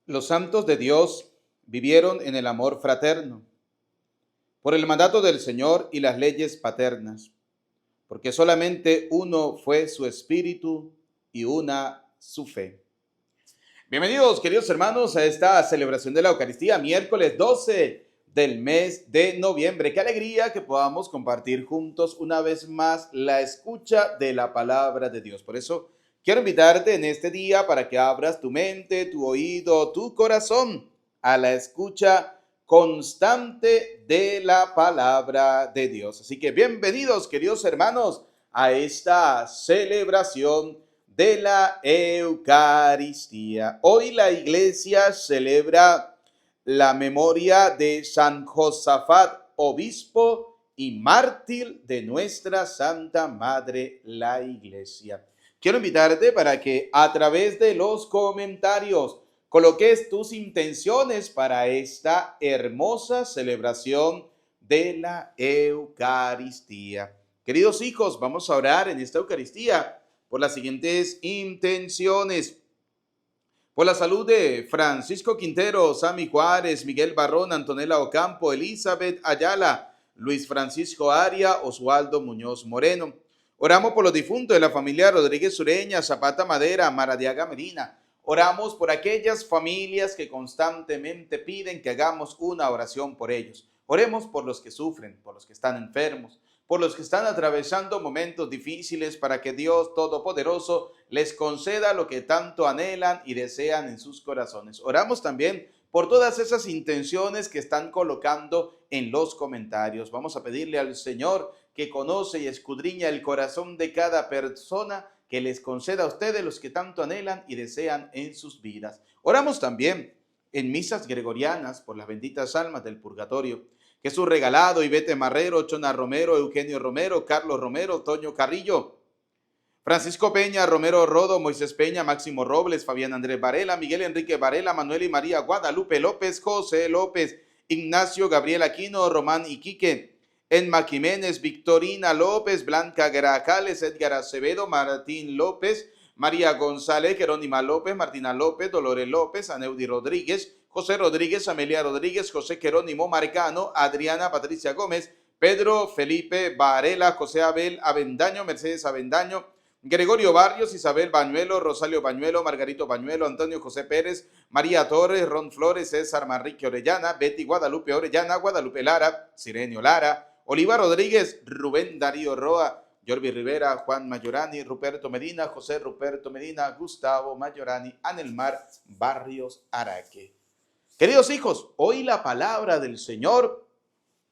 Los santos de Dios vivieron en el amor fraterno, por el mandato del Señor y las leyes paternas, porque solamente uno fue su espíritu y una su fe. Bienvenidos, queridos hermanos, a esta celebración de la Eucaristía, miércoles 12 del mes de noviembre. Qué alegría que podamos compartir juntos una vez más la escucha de la palabra de Dios. Por eso quiero invitarte en este día para que abras tu mente, tu oído, tu corazón a la escucha constante de la palabra de Dios. Así que bienvenidos, queridos hermanos, a esta celebración de la Eucaristía. Hoy la iglesia celebra la memoria de San Josafat, obispo y mártir de nuestra Santa Madre, la Iglesia. Quiero invitarte para que a través de los comentarios coloques tus intenciones para esta hermosa celebración de la Eucaristía. Queridos hijos, vamos a orar en esta Eucaristía por las siguientes intenciones: por la salud de Francisco Quintero, Sammy Juárez, Miguel Barrón, Antonella Ocampo, Elizabeth Ayala, Luis Francisco Aria, Oswaldo Muñoz Moreno. Oramos por los difuntos de la familia Rodríguez Sureña, Zapata Madera, Maradiaga Medina. Oramos por aquellas familias que constantemente piden que hagamos una oración por ellos. Oremos por los que sufren, por los que están enfermos, por los que están atravesando momentos difíciles, para que Dios Todopoderoso les conceda lo que tanto anhelan y desean en sus corazones. Oramos también por todas esas intenciones que están colocando en los comentarios. Vamos a pedirle al Señor, que conoce y escudriña el corazón de cada persona, que les conceda a ustedes los que tanto anhelan y desean en sus vidas. Oramos también en misas gregorianas por las benditas almas del purgatorio: Jesús Regalado, Ivete Marrero, Chona Romero, Eugenio Romero, Carlos Romero, Toño Carrillo, Francisco Peña, Romero Rodo, Moisés Peña, Máximo Robles, Fabián Andrés Varela, Miguel Enrique Varela, Manuel y María Guadalupe López, José López, Ignacio Gabriel Aquino, Román Iquique, Enma Jiménez, Victorina López, Blanca Grajales, Edgar Acevedo, Martín López, María González, Jerónima López, Martina López, Dolores López, Aneudi Rodríguez, José Rodríguez, Amelia Rodríguez, José Jerónimo Marcano, Adriana Patricia Gómez, Pedro Felipe Varela, José Abel Avendaño, Mercedes Avendaño, Gregorio Barrios, Isabel Bañuelo, Rosario Bañuelo, Margarito Bañuelo, Antonio José Pérez, María Torres, Ron Flores, César Manrique Orellana, Betty Guadalupe Orellana, Guadalupe Lara, Sirenio Lara, Oliva Rodríguez, Rubén Darío Roa, Jorvi Rivera, Juan Mayorani, Ruperto Medina, José Ruperto Medina, Gustavo Mayorani, Anelmar Barrios Araque. Queridos hijos, hoy la palabra del Señor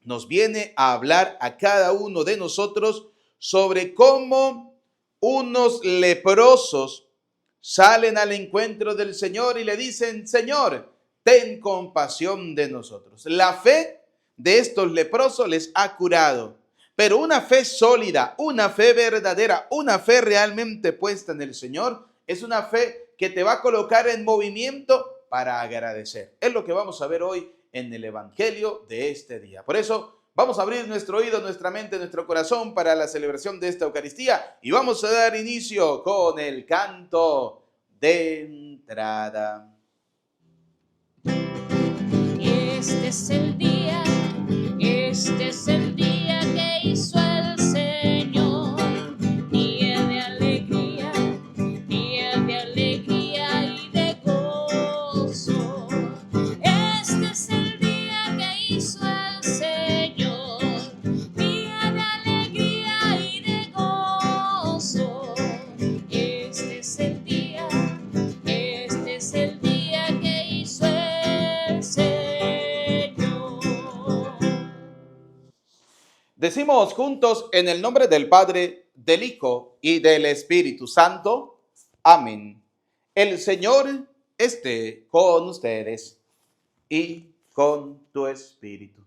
nos viene a hablar a cada uno de nosotros sobre cómo unos leprosos salen al encuentro del Señor y le dicen: Señor, ten compasión de nosotros. La fe de estos leprosos les ha curado, pero una fe sólida, una fe verdadera, una fe realmente puesta en el Señor, es una fe que te va a colocar en movimiento para agradecer. Es lo que vamos a ver hoy en el Evangelio de este día. Por eso vamos a abrir nuestro oído, nuestra mente, nuestro corazón para la celebración de esta Eucaristía, y vamos a dar inicio con el canto de entrada. Este es el día que hizo el Señor, día de alegría y de gozo. Este es el día que hizo el Señor, día de alegría y de gozo. Este es el día que hizo el Señor. Decimos juntos en el nombre del Padre, del Hijo y del Espíritu Santo. Amén. El Señor esté con ustedes y con tu espíritu.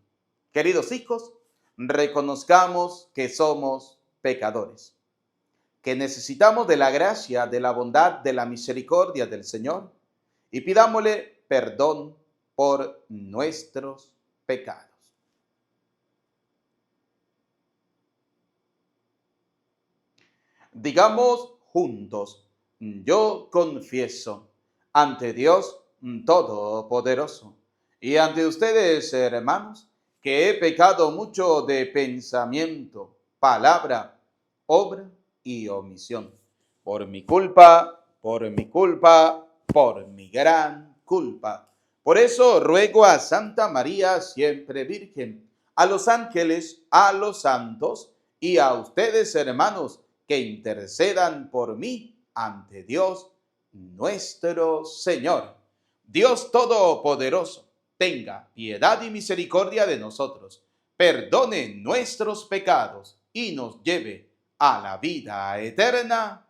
Queridos hijos, reconozcamos que somos pecadores, que necesitamos de la gracia, de la bondad, de la misericordia del Señor, y pidámosle perdón por nuestros pecados. Digamos juntos: yo confieso ante Dios Todopoderoso. Y ante ustedes, hermanos, que he pecado mucho de pensamiento, palabra, obra y omisión. Por mi culpa, por mi culpa, por mi gran culpa. Por eso ruego a Santa María, siempre Virgen, a los ángeles, a los santos y a ustedes, hermanos, que intercedan por mí ante Dios nuestro Señor. Dios Todopoderoso, tenga piedad y misericordia de nosotros, perdone nuestros pecados y nos lleve a la vida eterna.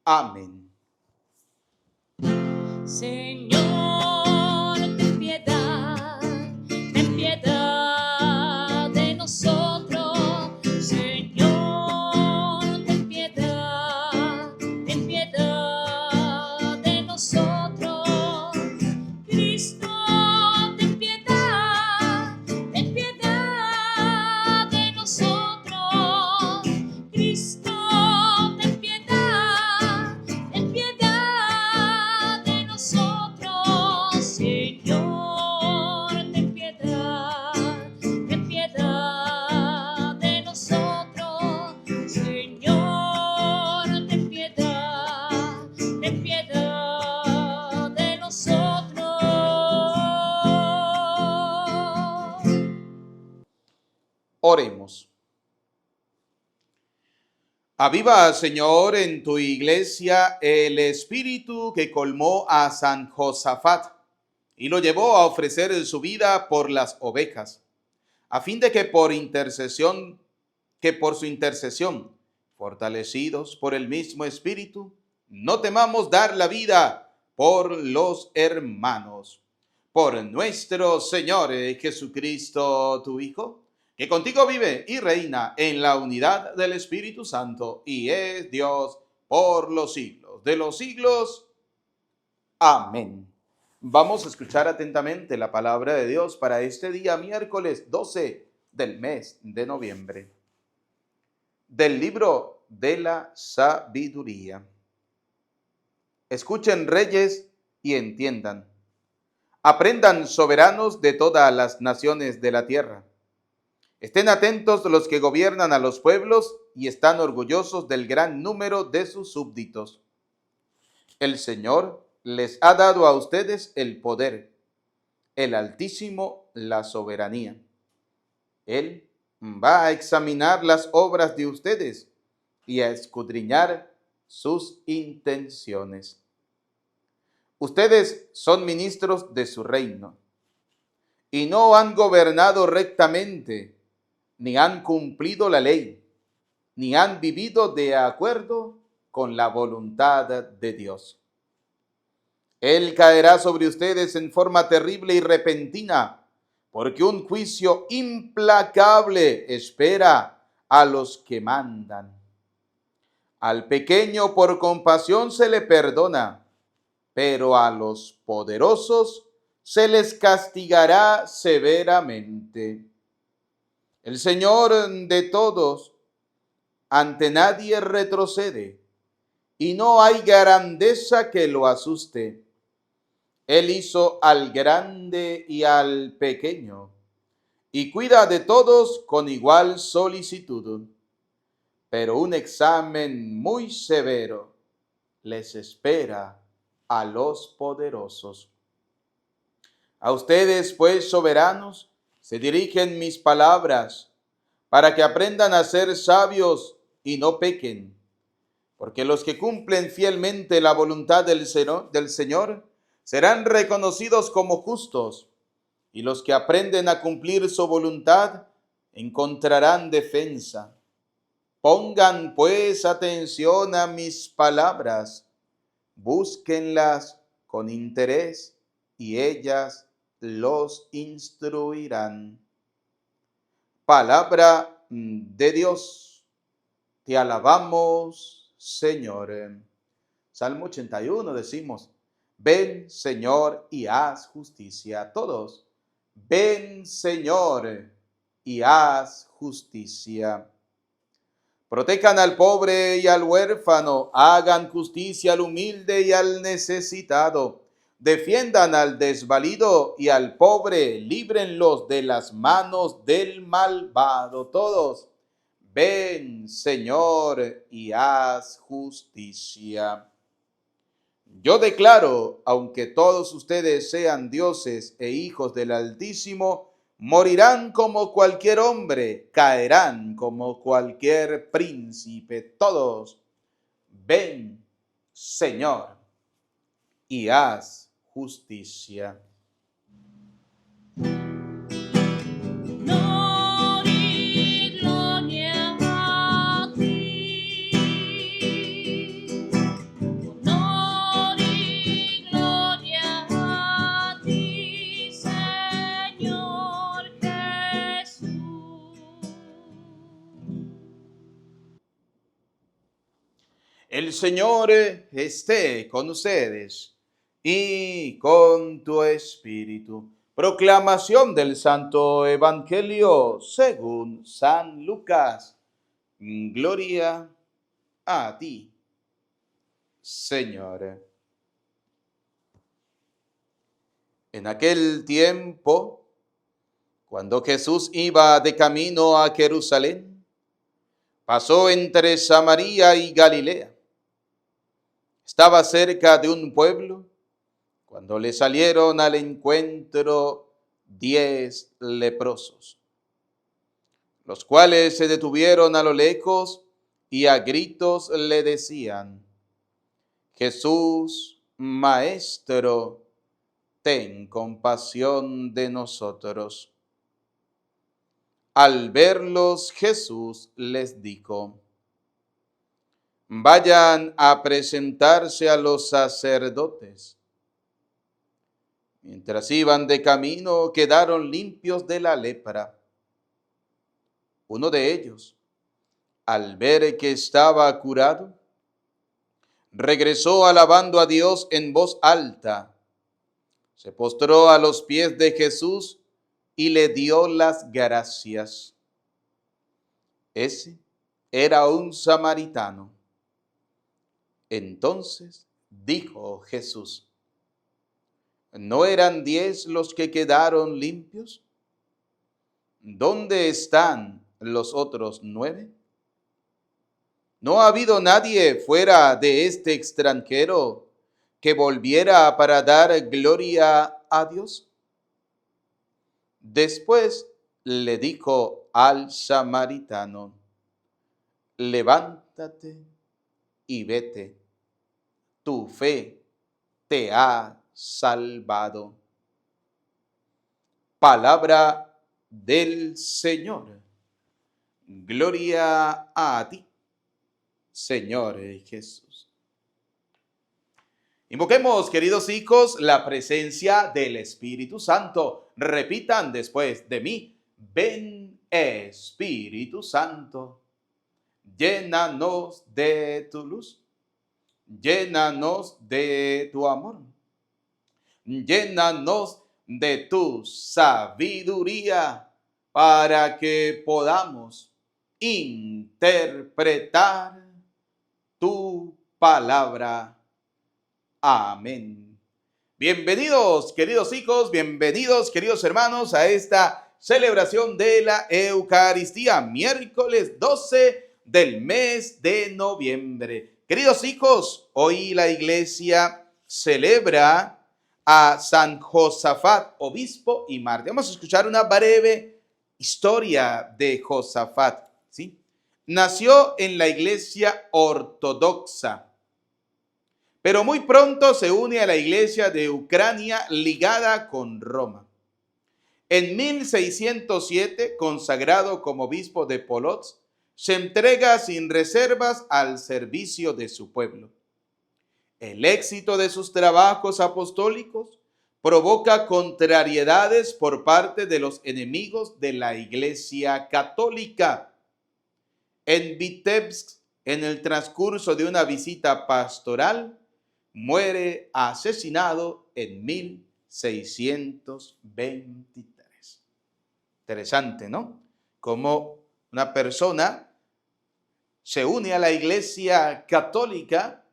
Amén. Señor, ten piedad de nosotros. Señor, ten piedad de nosotros. Cristo, ten piedad de nosotros. Cristo, ten piedad de nosotros. Señor, ten piedad de nosotros. Señor, ten piedad de nosotros. Oremos. Aviva, Señor, en tu iglesia el espíritu que colmó a San Josafat y lo llevó a ofrecer su vida por las ovejas, a fin de que por su intercesión, fortalecidos por el mismo espíritu, no temamos dar la vida por los hermanos. Por nuestro Señor Jesucristo, tu Hijo, que contigo vive y reina en la unidad del Espíritu Santo y es Dios por los siglos de los siglos. Amén. Vamos a escuchar atentamente la palabra de Dios para este día miércoles 12 del mes de noviembre. Del libro de la sabiduría. Escuchen, reyes, y entiendan. Aprendan, soberanos de todas las naciones de la tierra. Estén atentos los que gobiernan a los pueblos y están orgullosos del gran número de sus súbditos. El Señor les ha dado a ustedes el poder, el Altísimo la soberanía. Él va a examinar las obras de ustedes y a escudriñar sus intenciones. Ustedes son ministros de su reino y no han gobernado rectamente, ni han cumplido la ley, ni han vivido de acuerdo con la voluntad de Dios. Él caerá sobre ustedes en forma terrible y repentina, porque un juicio implacable espera a los que mandan. Al pequeño por compasión se le perdona, pero a los poderosos se les castigará severamente. El Señor de todos, ante nadie retrocede, y no hay grandeza que lo asuste. Él hizo al grande y al pequeño, y cuida de todos con igual solicitud. Pero un examen muy severo les espera a los poderosos. A ustedes, pues, soberanos, se dirigen mis palabras, para que aprendan a ser sabios y no pequen. Porque los que cumplen fielmente la voluntad del Señor serán reconocidos como justos, y los que aprenden a cumplir su voluntad encontrarán defensa. Pongan, pues, atención a mis palabras, búsquenlas con interés, y ellas los instruirán. Palabra de Dios. Te alabamos, Señor. Salmo 81 decimos: ven, Señor, y haz justicia. Todos, ven, Señor, y haz justicia. Protejan al pobre y al huérfano, hagan justicia al humilde y al necesitado. defiendan al desvalido y al pobre, líbrenlos de las manos del malvado. Todos, ven, Señor, y haz justicia. Yo declaro, aunque todos ustedes sean dioses e hijos del Altísimo, morirán como cualquier hombre, caerán como cualquier príncipe. Todos, ven, Señor, y haz justicia. Honor y gloria a ti. Honor y gloria a ti, Señor Jesús. El Señor esté con ustedes y con tu espíritu. Proclamación del Santo Evangelio según San Lucas. Gloria a ti, Señor. En aquel tiempo, cuando Jesús iba de camino a Jerusalén, pasó entre Samaria y Galilea. Estaba cerca de un pueblo cuando le salieron al encuentro 10 leprosos, los cuales se detuvieron a lo lejos y a gritos le decían: Jesús, Maestro, ten compasión de nosotros. Al verlos, Jesús les dijo: vayan a presentarse a los sacerdotes. Mientras iban de camino, quedaron limpios de la lepra. Uno de ellos, al ver que estaba curado, regresó alabando a Dios en voz alta. Se postró a los pies de Jesús y le dio las gracias. Ese era un samaritano. Entonces dijo Jesús: ¿no eran 10 los que quedaron limpios? ¿Dónde están los otros 9? ¿No ha habido nadie fuera de este extranjero que volviera para dar gloria a Dios? Después le dijo al samaritano: levántate y vete, tu fe te ha salvado. Palabra del Señor. Gloria a ti, Señor Jesús. Invoquemos, queridos hijos, la presencia del Espíritu Santo. Repitan después de mí: ven, Espíritu Santo, llénanos de tu luz, llénanos de tu amor, llénanos de tu sabiduría para que podamos interpretar tu palabra. Amén. Bienvenidos, queridos hijos, bienvenidos, queridos hermanos, a esta celebración de la Eucaristía, miércoles 12 del mes de noviembre. Queridos hijos, hoy la iglesia celebra a San Josafat, obispo y mártir. Vamos a escuchar una breve historia de Josafat, ¿sí? Nació en la iglesia ortodoxa, pero muy pronto se une a la iglesia de Ucrania ligada con Roma. En 1607, consagrado como obispo de Polotsk, se entrega sin reservas al servicio de su pueblo. El éxito de sus trabajos apostólicos provoca contrariedades por parte de los enemigos de la Iglesia Católica. En Vitebsk, en el transcurso de una visita pastoral, muere asesinado en 1623. Interesante, ¿no? Como una persona se une a la Iglesia Católica,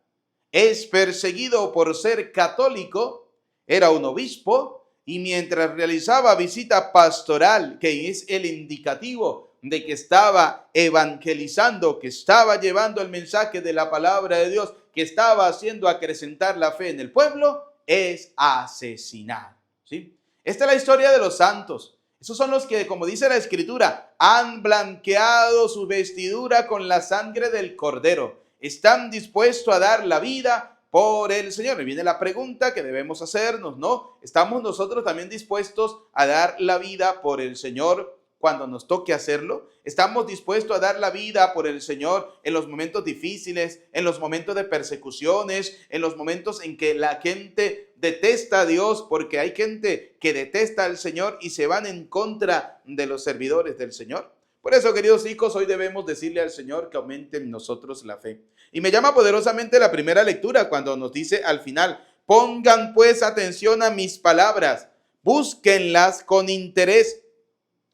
es perseguido por ser católico, era un obispo y mientras realizaba visita pastoral, que es el indicativo de que estaba evangelizando, que estaba llevando el mensaje de la palabra de Dios, que estaba haciendo acrecentar la fe en el pueblo, es asesinado, ¿sí? Esta es la historia de los santos. Esos son los que, como dice la Escritura, han blanqueado su vestidura con la sangre del Cordero. Están dispuestos a dar la vida por el Señor. Y viene la pregunta que debemos hacernos, ¿no? ¿Estamos nosotros también dispuestos a dar la vida por el Señor cuando nos toque hacerlo? ¿Estamos dispuestos a dar la vida por el Señor en los momentos difíciles, en los momentos de persecuciones, en los momentos en que la gente detesta a Dios? Porque hay gente que detesta al Señor y se van en contra de los servidores del Señor. Por eso, queridos hijos, hoy debemos decirle al Señor que aumente en nosotros la fe. Y me llama poderosamente la primera lectura cuando nos dice al final: pongan pues atención a mis palabras, búsquenlas con interés.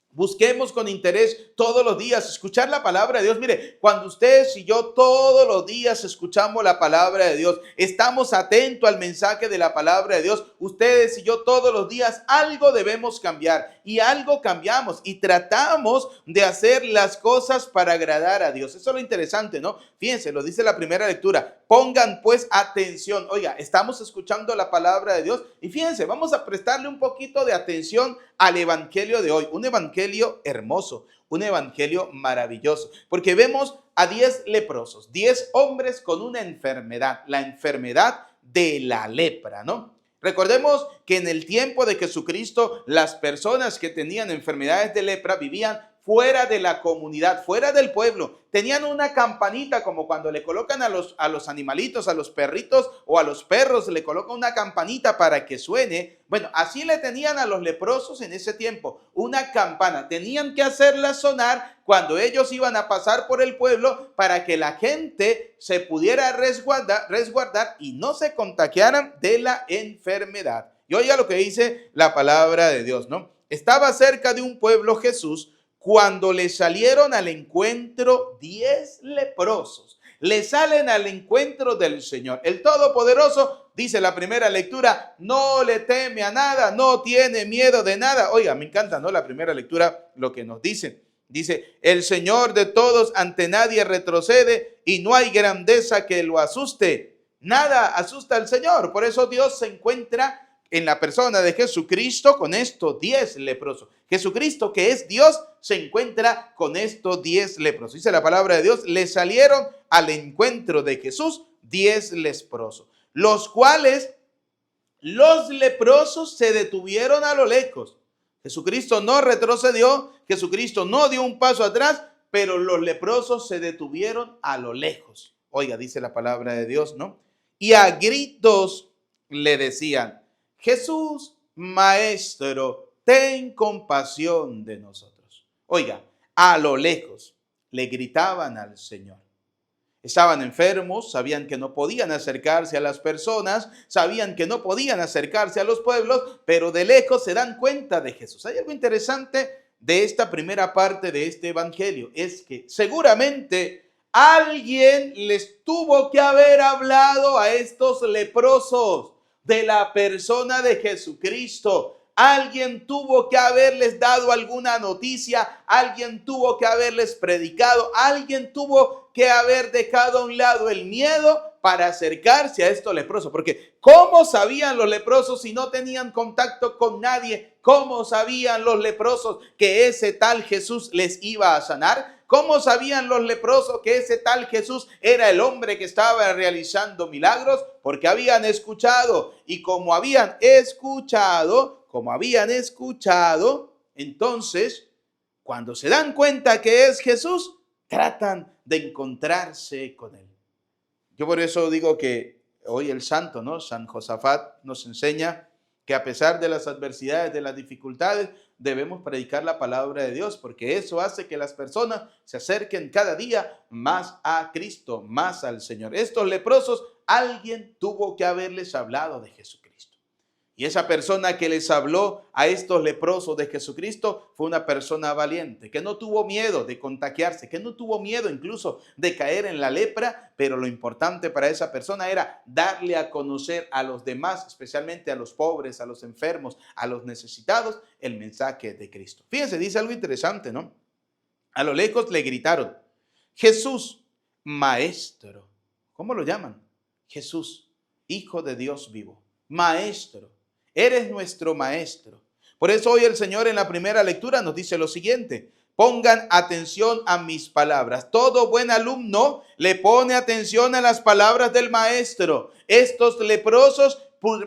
Busquemos con interés todos los días escuchar la palabra de Dios. Mire, cuando ustedes y yo todos los días escuchamos la palabra de Dios, estamos atentos al mensaje de la palabra de Dios, ustedes y yo todos los días algo debemos cambiar y algo cambiamos y tratamos de hacer las cosas para agradar a Dios. Eso es lo interesante, ¿no? Fíjense, lo dice la primera lectura. Pongan pues atención. Oiga, estamos escuchando la palabra de Dios y fíjense, vamos a prestarle un poquito de atención al evangelio de hoy. Un evangelio hermoso, un evangelio maravilloso, porque vemos a 10 leprosos, 10 hombres con una enfermedad, la enfermedad de la lepra, ¿no? Recordemos que en el tiempo de Jesucristo, las personas que tenían enfermedades de lepra vivían fuera de la comunidad, fuera del pueblo. Tenían una campanita, como cuando le colocan a los animalitos, a los perritos o a los perros, le colocan una campanita para que suene. Bueno, así le tenían a los leprosos en ese tiempo, una campana. Tenían que hacerla sonar cuando ellos iban a pasar por el pueblo para que la gente se pudiera resguardar y no se contagiaran de la enfermedad. Y oiga lo que dice la palabra de Dios, ¿no? Estaba cerca de un pueblo Jesús cuando le salieron al encuentro 10 leprosos. Le salen al encuentro del Señor. El Todopoderoso, dice la primera lectura, no le teme a nada, no tiene miedo de nada. Oiga, me encanta, ¿no? La primera lectura, lo que nos dice. Dice, el Señor de todos, ante nadie retrocede y no hay grandeza que lo asuste. Nada asusta al Señor. Por eso Dios se encuentra en la persona de Jesucristo con estos 10 leprosos. Jesucristo, que es Dios, se encuentra con estos 10 leprosos. Dice la palabra de Dios, le salieron al encuentro de Jesús 10 leprosos, los cuales los leprosos se detuvieron a lo lejos. Jesucristo no retrocedió, Jesucristo no dio un paso atrás, pero los leprosos se detuvieron a lo lejos. Oiga, dice la palabra de Dios, ¿no? Y a gritos le decían, Jesús, Maestro, ten compasión de nosotros. Oiga, a lo lejos le gritaban al Señor. Estaban enfermos, sabían que no podían acercarse a las personas, sabían que no podían acercarse a los pueblos, pero de lejos se dan cuenta de Jesús. Hay algo interesante de esta primera parte de este evangelio, es que seguramente alguien les tuvo que haber hablado a estos leprosos de la persona de Jesucristo. Alguien tuvo que haberles dado alguna noticia, alguien tuvo que haberles predicado, alguien tuvo que haber dejado a un lado el miedo para acercarse a estos leprosos. Porque ¿cómo sabían los leprosos si no tenían contacto con nadie? ¿Cómo sabían los leprosos que ese tal Jesús les iba a sanar? ¿Cómo sabían los leprosos que ese tal Jesús era el hombre que estaba realizando milagros? Porque habían escuchado, y como habían escuchado, entonces, cuando se dan cuenta que es Jesús, tratan de encontrarse con él. Yo por eso digo que hoy el santo, ¿no? San Josafat nos enseña que a pesar de las adversidades, de las dificultades, debemos predicar la palabra de Dios, porque eso hace que las personas se acerquen cada día más a Cristo, más al Señor. Estos leprosos, alguien tuvo que haberles hablado de Jesucristo. Y esa persona que les habló a estos leprosos de Jesucristo fue una persona valiente, que no tuvo miedo de contagiarse, que no tuvo miedo incluso de caer en la lepra, pero lo importante para esa persona era darle a conocer a los demás, especialmente a los pobres, a los enfermos, a los necesitados, el mensaje de Cristo. Fíjense, dice algo interesante, ¿no? A lo lejos le gritaron, Jesús, Maestro. ¿Cómo lo llaman? Jesús, Hijo de Dios vivo. Maestro. Eres nuestro maestro. Por eso hoy el Señor en la primera lectura nos dice lo siguiente. Pongan atención a mis palabras. Todo buen alumno le pone atención a las palabras del maestro. Estos leprosos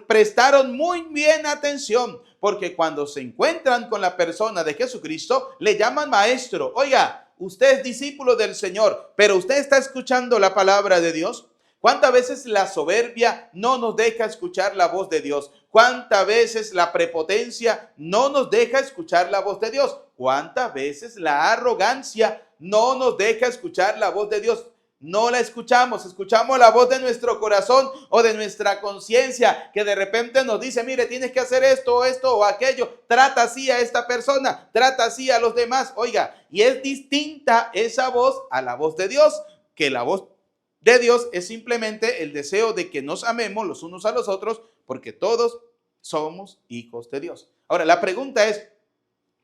prestaron muy bien atención, porque cuando se encuentran con la persona de Jesucristo, le llaman maestro. Oiga, usted es discípulo del Señor, pero usted está escuchando la palabra de Dios. ¿Cuántas veces la soberbia no nos deja escuchar la voz de Dios? ¿Cuántas veces la prepotencia no nos deja escuchar la voz de Dios? ¿Cuántas veces la arrogancia no nos deja escuchar la voz de Dios? No la escuchamos, escuchamos la voz de nuestro corazón o de nuestra conciencia que de repente nos dice, mire, tienes que hacer esto o aquello, trata así a esta persona, trata así a los demás. Oiga, y es distinta esa voz a la voz de Dios, que la voz de Dios es simplemente el deseo de que nos amemos los unos a los otros, porque todos somos hijos de Dios. Ahora, la pregunta es,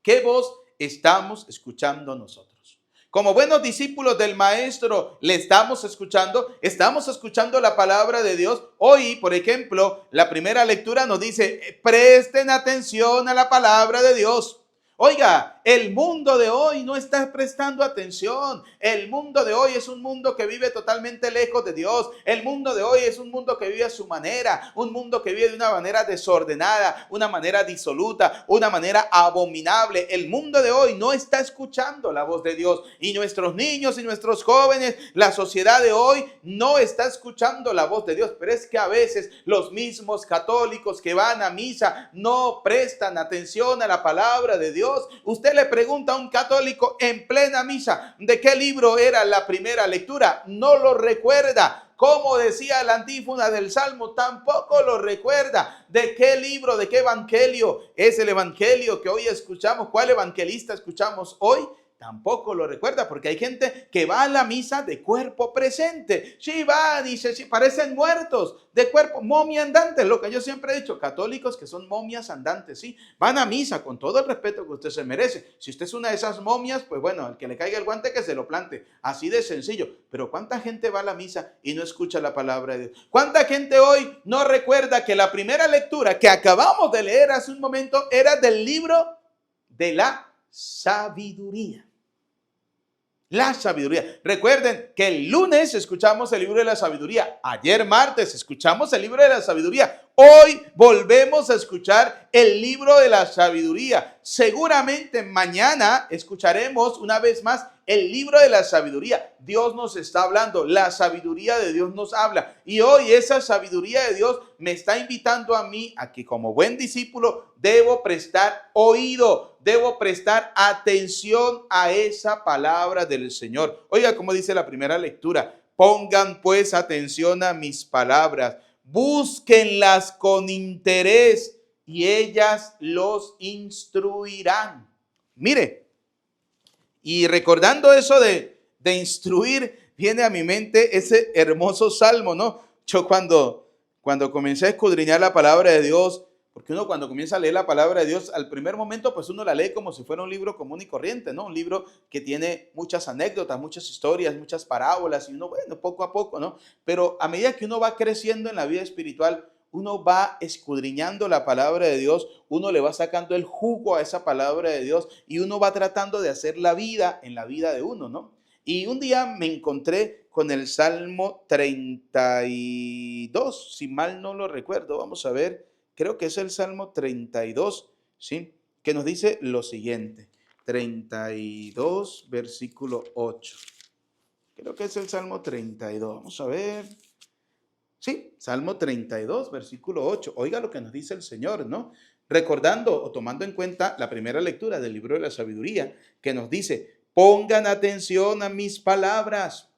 ¿qué voz estamos escuchando nosotros? Como buenos discípulos del Maestro, ¿le estamos escuchando? ¿Estamos escuchando la palabra de Dios? Hoy, por ejemplo, la primera lectura nos dice, presten atención a la palabra de Dios. Oiga, el mundo de hoy no está prestando atención. El mundo de hoy es un mundo que vive totalmente lejos de Dios. El mundo de hoy es un mundo que vive a su manera, un mundo que vive de una manera desordenada, una manera disoluta, una manera abominable. El mundo de hoy no está escuchando la voz de Dios, y nuestros niños y nuestros jóvenes, la sociedad de hoy no está escuchando la voz de Dios. Pero es que a veces los mismos católicos que van a misa no prestan atención a la palabra de Dios. Usted le pregunta a un católico en plena misa de qué libro era la primera lectura, no lo recuerda. Como decía la antífona del Salmo, tampoco lo recuerda. ¿De qué libro, de qué evangelio es el evangelio que hoy escuchamos? ¿Cuál evangelista escuchamos hoy? Tampoco lo recuerda, porque hay gente que va a la misa de cuerpo presente. Sí, va, dice, sí, parecen muertos, de cuerpo, momia andante, lo que yo siempre he dicho, católicos que son momias andantes, sí, van a misa con todo el respeto que usted se merece. Si usted es una de esas momias, pues bueno, al que le caiga el guante que se lo plante, así de sencillo. Pero ¿cuánta gente va a la misa y no escucha la palabra de Dios? ¿Cuánta gente hoy no recuerda que la primera lectura que acabamos de leer hace un momento era del libro de la sabiduría? La sabiduría. Recuerden que el lunes escuchamos el libro de la sabiduría. Ayer martes escuchamos el libro de la sabiduría. Hoy volvemos a escuchar el libro de la sabiduría. Seguramente mañana escucharemos una vez más el libro de la sabiduría. Dios nos está hablando, la sabiduría de Dios nos habla. Y hoy esa sabiduría de Dios me está invitando a mí a que como buen discípulo debo prestar oído, debo prestar atención a esa palabra del Señor. Oiga, como dice la primera lectura, pongan pues atención a mis palabras. Búsquenlas con interés y ellas los instruirán. Mire, y recordando eso de instruir, viene a mi mente ese hermoso salmo, ¿no? Yo cuando comencé a escudriñar la palabra de Dios, porque uno cuando comienza a leer la palabra de Dios, al primer momento pues uno la lee como si fuera un libro común y corriente, ¿no? Un libro que tiene muchas anécdotas, muchas historias, muchas parábolas, y uno, bueno, poco a poco, ¿no? Pero a medida que uno va creciendo en la vida espiritual, uno va escudriñando la palabra de Dios, uno le va sacando el jugo a esa palabra de Dios y uno va tratando de hacer la vida en la vida de uno, ¿no? Y un día me encontré con el Salmo 32, si mal no lo recuerdo, vamos a ver, creo que es el Salmo 32, ¿sí? Que nos dice lo siguiente, 32, versículo 8. Creo que es el Salmo 32, vamos a ver. Sí, Salmo 32, versículo 8. Oiga lo que nos dice el Señor, ¿no? Recordando o tomando en cuenta la primera lectura del libro de la sabiduría, que nos dice, pongan atención a mis palabras,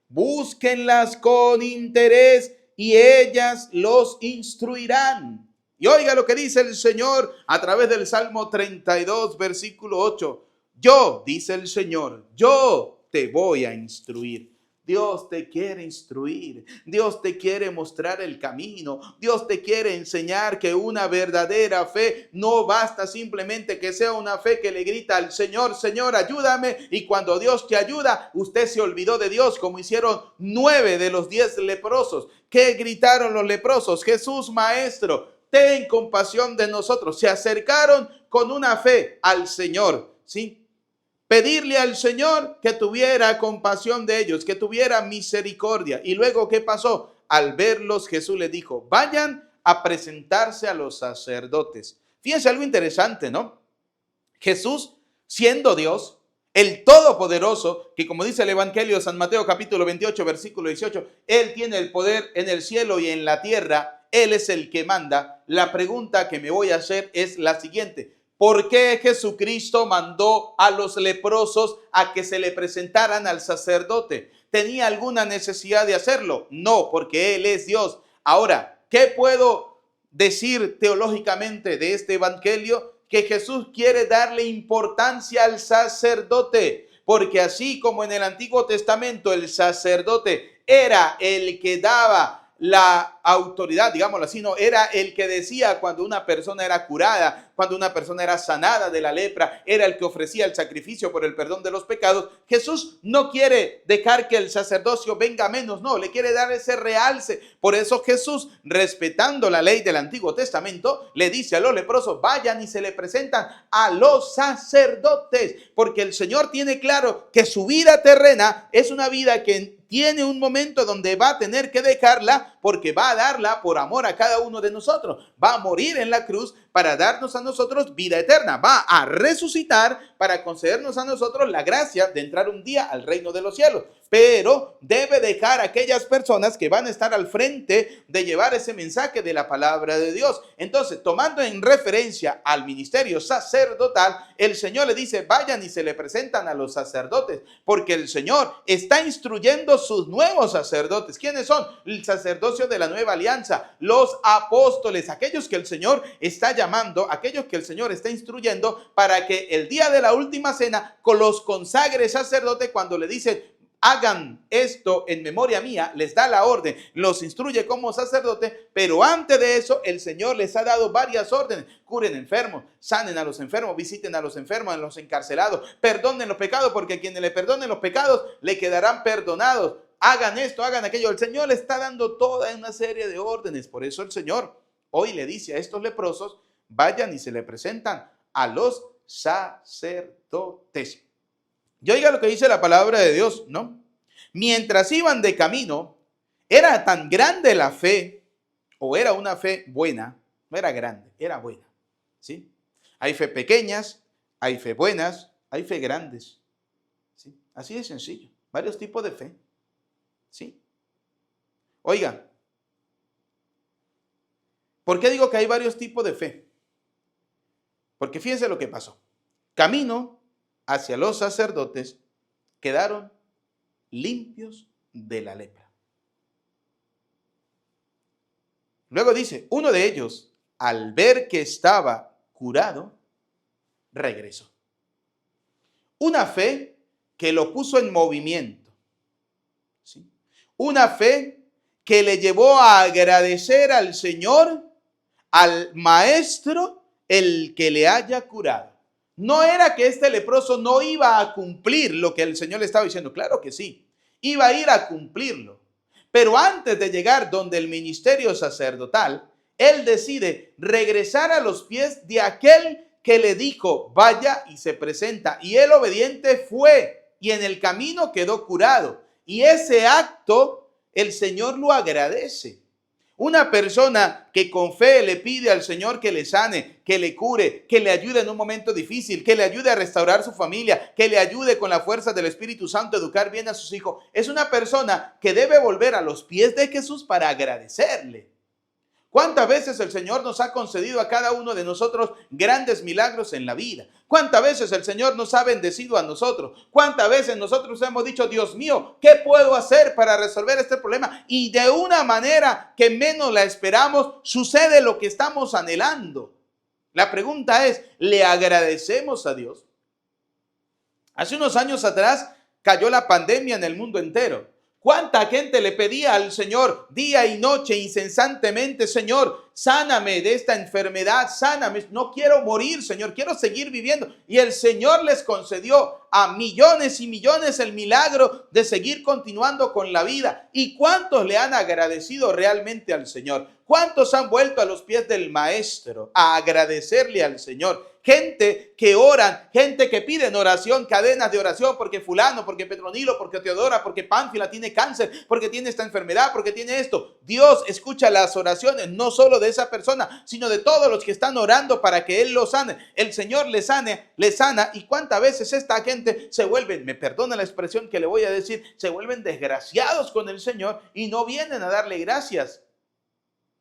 búsquenlas con interés y ellas los instruirán. Y oiga lo que dice el Señor a través del Salmo 32, versículo 8. Yo, dice el Señor, yo te voy a instruir. Dios te quiere instruir, Dios te quiere mostrar el camino, Dios te quiere enseñar que una verdadera fe no basta simplemente que sea una fe que le grita al Señor, Señor, ayúdame, y cuando Dios te ayuda, usted se olvidó de Dios, como hicieron 9 de los 10 leprosos. ¿Qué gritaron los leprosos? Jesús, Maestro, ten compasión de nosotros. Se acercaron con una fe al Señor, ¿sí? Pedirle al Señor que tuviera compasión de ellos, que tuviera misericordia. Y luego, ¿qué pasó? Al verlos, Jesús les dijo, vayan a presentarse a los sacerdotes. Fíjense algo interesante, ¿no? Jesús, siendo Dios, el Todopoderoso, que como dice el Evangelio de San Mateo capítulo 28, versículo 18, Él tiene el poder en el cielo y en la tierra, Él es el que manda. La pregunta que me voy a hacer es la siguiente. ¿Por qué Jesucristo mandó a los leprosos a que se le presentaran al sacerdote? ¿Tenía alguna necesidad de hacerlo? No, porque Él es Dios. Ahora, ¿qué puedo decir teológicamente de este evangelio? Que Jesús quiere darle importancia al sacerdote, porque así como en el Antiguo Testamento el sacerdote era el que daba la autoridad, digámoslo así, no, era el que decía cuando una persona era curada, cuando una persona era sanada de la lepra, era el que ofrecía el sacrificio por el perdón de los pecados. Jesús no quiere dejar que el sacerdocio venga menos, no, le quiere dar ese realce. Por eso Jesús, respetando la ley del Antiguo Testamento, le dice a los leprosos, vayan y se le presentan a los sacerdotes, porque el Señor tiene claro que su vida terrena es una vida que tiene un momento donde va a tener que dejarla, porque va a darla por amor a cada uno de nosotros. Va a morir en la cruz para darnos a nosotros vida eterna. Va a resucitar para concedernos a nosotros la gracia de entrar un día al reino de los cielos. Pero debe dejar a aquellas personas que van a estar al frente de llevar ese mensaje de la palabra de Dios. Entonces, tomando en referencia al ministerio sacerdotal, el Señor le dice, vayan y se le presentan a los sacerdotes, porque el Señor está instruyendo sus nuevos sacerdotes. ¿Quiénes son? El sacerdocio de la nueva alianza, los apóstoles, aquellos que el Señor está llamando, aquellos que el Señor está instruyendo para que el día de la última cena los consagre sacerdote cuando le dicen, hagan esto en memoria mía, les da la orden, los instruye como sacerdote, pero antes de eso el Señor les ha dado varias órdenes. Curen enfermos, sanen a los enfermos, visiten a los enfermos, a los encarcelados, perdonen los pecados, porque a quienes le perdonen los pecados le quedarán perdonados. Hagan esto, hagan aquello. El Señor le está dando toda una serie de órdenes. Por eso el Señor hoy le dice a estos leprosos, vayan y se le presentan a los sacerdotes. Y oiga lo que dice la palabra de Dios, ¿no? Mientras iban de camino, era tan grande la fe, o era una fe buena, no era grande, era buena, ¿sí? Hay fe pequeñas, hay fe buenas, hay fe grandes, ¿sí? Así de sencillo, varios tipos de fe, ¿sí? Oiga, ¿por qué digo que hay varios tipos de fe? Porque fíjense lo que pasó. Camino hacia los sacerdotes, quedaron limpios de la lepra. Luego dice, uno de ellos, al ver que estaba curado, regresó. Una fe que lo puso en movimiento, ¿sí? Una fe que le llevó a agradecer al Señor, al Maestro, el que le haya curado. No era que este leproso no iba a cumplir lo que el Señor le estaba diciendo. Claro que sí, iba a ir a cumplirlo. Pero antes de llegar donde el ministerio sacerdotal, él decide regresar a los pies de aquel que le dijo, vaya y se presenta. Y el obediente fue y en el camino quedó curado. Y ese acto el Señor lo agradece. Una persona que con fe le pide al Señor que le sane, que le cure, que le ayude en un momento difícil, que le ayude a restaurar su familia, que le ayude con la fuerza del Espíritu Santo a educar bien a sus hijos, es una persona que debe volver a los pies de Jesús para agradecerle. ¿Cuántas veces el Señor nos ha concedido a cada uno de nosotros grandes milagros en la vida? ¿Cuántas veces el Señor nos ha bendecido a nosotros? ¿Cuántas veces nosotros hemos dicho, Dios mío, ¿qué puedo hacer para resolver este problema? Y de una manera que menos la esperamos, sucede lo que estamos anhelando. La pregunta es, ¿le agradecemos a Dios? Hace unos años atrás cayó la pandemia en el mundo entero. ¿Cuánta gente le pedía al Señor día y noche incesantemente, Señor, sáname de esta enfermedad, sáname, no quiero morir, Señor, quiero seguir viviendo? Y el Señor les concedió a millones y millones el milagro de seguir continuando con la vida. ¿Y cuántos le han agradecido realmente al Señor? ¿Cuántos han vuelto a los pies del Maestro a agradecerle al Señor? Gente que oran, gente que piden oración, cadenas de oración, porque fulano, porque Petronilo, porque Teodora, porque Pánfila tiene cáncer, porque tiene esta enfermedad, porque tiene esto. Dios escucha las oraciones, no solo de esa persona, sino de todos los que están orando para que Él los sane. El Señor le sana. ¿Y cuántas veces esta gente se vuelven, me perdona la expresión que le voy a decir, se vuelven desgraciados con el Señor y no vienen a darle gracias?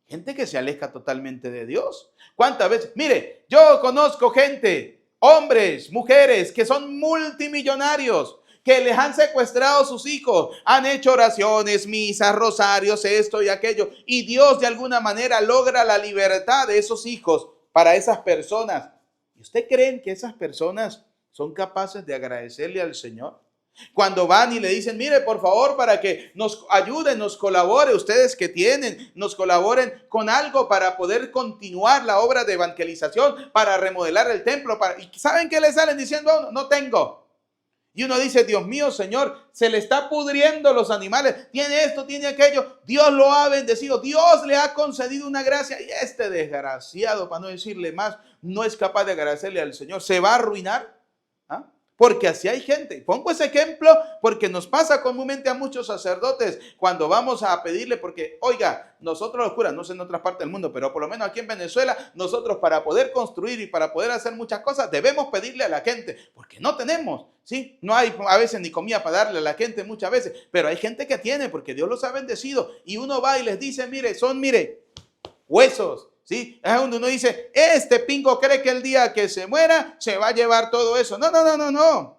Gente que se aleja totalmente de Dios. ¿Cuántas veces? Mire, yo conozco gente, hombres, mujeres, que son multimillonarios, que les han secuestrado a sus hijos, han hecho oraciones, misas, rosarios, esto y aquello, y Dios de alguna manera logra la libertad de esos hijos para esas personas. ¿Y usted cree que esas personas son capaces de agradecerle al Señor? Cuando van y le dicen, mire, por favor, para que nos ayuden, nos colabore, ustedes que tienen, nos colaboren con algo para poder continuar la obra de evangelización, para remodelar el templo. ¿Y saben qué le salen diciendo? Oh, no tengo. Y uno dice, Dios mío, Señor, se le está pudriendo los animales, tiene esto, tiene aquello. Dios lo ha bendecido, Dios le ha concedido una gracia. Y este desgraciado, para no decirle más, no es capaz de agradecerle al Señor. ¿Se va a arruinar? ¿Ah? Porque así hay gente. Pongo ese ejemplo porque nos pasa comúnmente a muchos sacerdotes cuando vamos a pedirle, porque, oiga, nosotros los curas, no sé en otras partes del mundo, pero por lo menos aquí en Venezuela, nosotros para poder construir y para poder hacer muchas cosas, debemos pedirle a la gente, porque no tenemos, ¿sí? No hay a veces ni comida para darle a la gente muchas veces, pero hay gente que tiene, porque Dios los ha bendecido, y uno va y les dice, mire, huesos. ¿Sí? Es donde uno dice, este pingo cree que el día que se muera se va a llevar todo eso. No.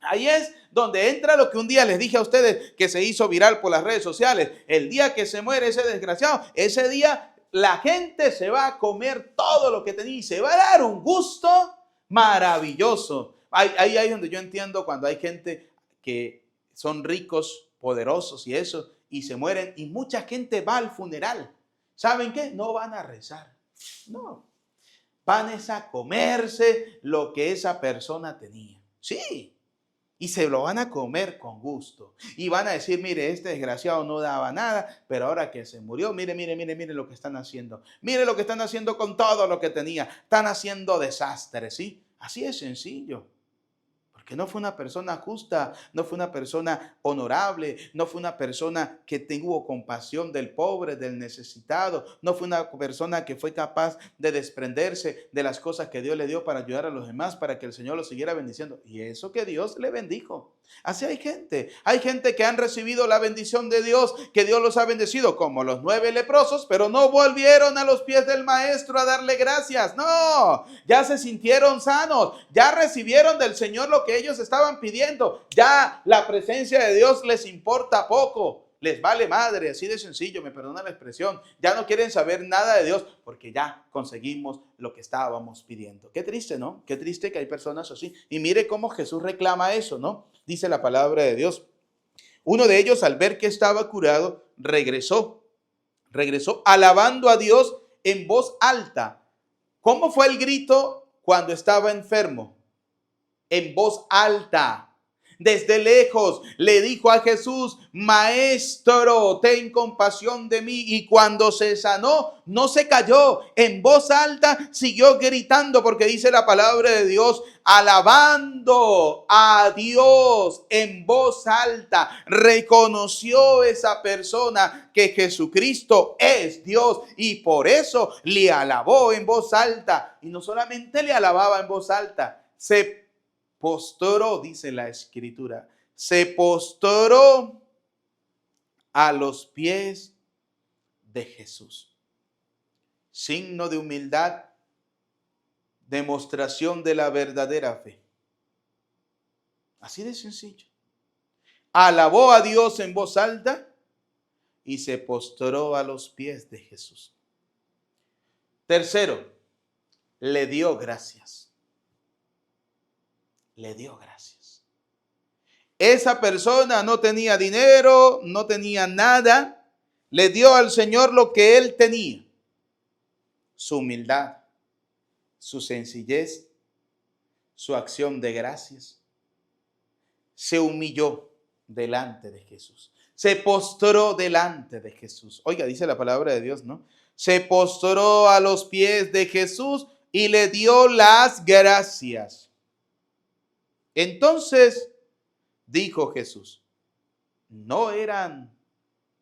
Ahí es donde entra lo que un día les dije a ustedes que se hizo viral por las redes sociales. El día que se muere ese desgraciado, ese día la gente se va a comer todo lo que tenía y se va a dar un gusto maravilloso. Ahí es donde yo entiendo cuando hay gente que son ricos, poderosos y eso, y se mueren y mucha gente va al funeral. ¿Saben qué? No van a rezar. No. Van a comerse lo que esa persona tenía. Sí. Y se lo van a comer con gusto. Y van a decir, mire, este desgraciado no daba nada, pero ahora que se murió, mire lo que están haciendo. Mire lo que están haciendo con todo lo que tenía. Están haciendo desastres, ¿sí? Así es sencillo. Que no fue una persona justa, no fue una persona honorable, no fue una persona que tuvo compasión del pobre, del necesitado, no fue una persona que fue capaz de desprenderse de las cosas que Dios le dio para ayudar a los demás, para que el Señor lo siguiera bendiciendo. Y eso que Dios le bendijo. Así hay gente que han recibido la bendición de Dios, que Dios los ha bendecido, como los 9 leprosos, pero no volvieron a los pies del Maestro a darle gracias. No, ya se sintieron sanos, ya recibieron del Señor lo que ellos estaban pidiendo. Ya la presencia de Dios les importa poco, les vale madre, así de sencillo, me perdona la expresión. Ya no quieren saber nada de Dios porque ya conseguimos lo que estábamos pidiendo. Qué triste, ¿no? Qué triste que hay personas así. Y mire cómo Jesús reclama eso, ¿no? Dice la palabra de Dios. Uno de ellos, al ver que estaba curado, regresó alabando a Dios en voz alta. ¿Cómo fue el grito cuando estaba enfermo? En voz alta. Desde lejos le dijo a Jesús, Maestro, ten compasión de mí. Y cuando se sanó, no se cayó. En voz alta siguió gritando, porque dice la palabra de Dios, alabando a Dios en voz alta. Reconoció esa persona que Jesucristo es Dios y por eso le alabó en voz alta. Y no solamente le alababa en voz alta, se postró, dice la Escritura, se postró a los pies de Jesús. signo de humildad, demostración de la verdadera fe. Así de sencillo. Alabó a Dios en voz alta y se postró a los pies de Jesús. Tercero, le dio gracias. Le dio gracias. Esa persona no tenía dinero, no tenía nada. Le dio al Señor lo que él tenía. Su humildad, su sencillez, su acción de gracias. Se humilló delante de Jesús. Se postró delante de Jesús. Oiga, dice la palabra de Dios, ¿no? Se postró a los pies de Jesús y le dio las gracias. Entonces dijo Jesús, ¿no eran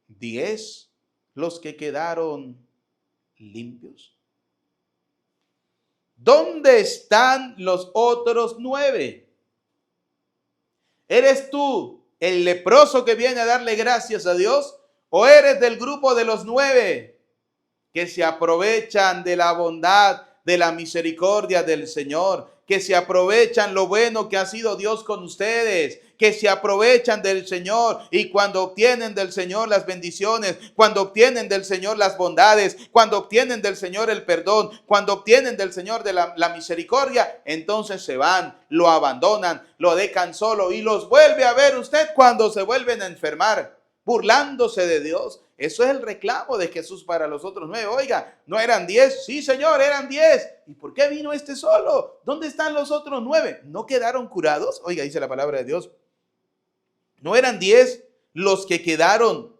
10 los que quedaron limpios? ¿Dónde están los otros 9? ¿Eres tú el leproso que viene a darle gracias a Dios? ¿O eres del grupo de los 9 que se aprovechan de la bondad, de la misericordia del Señor, que se aprovechan lo bueno que ha sido Dios con ustedes, que se aprovechan del Señor y cuando obtienen del Señor las bendiciones, cuando obtienen del Señor las bondades, cuando obtienen del Señor el perdón, cuando obtienen del Señor de la misericordia, entonces se van, lo abandonan, lo dejan solo y los vuelve a ver usted cuando se vuelven a enfermar, burlándose de Dios? Eso es el reclamo de Jesús para los otros 9. Oiga, ¿no eran 10? Sí, Señor, eran 10. ¿Y por qué vino este solo? ¿Dónde están los otros 9? ¿No quedaron curados? Oiga, dice la palabra de Dios. ¿No eran 10 los que quedaron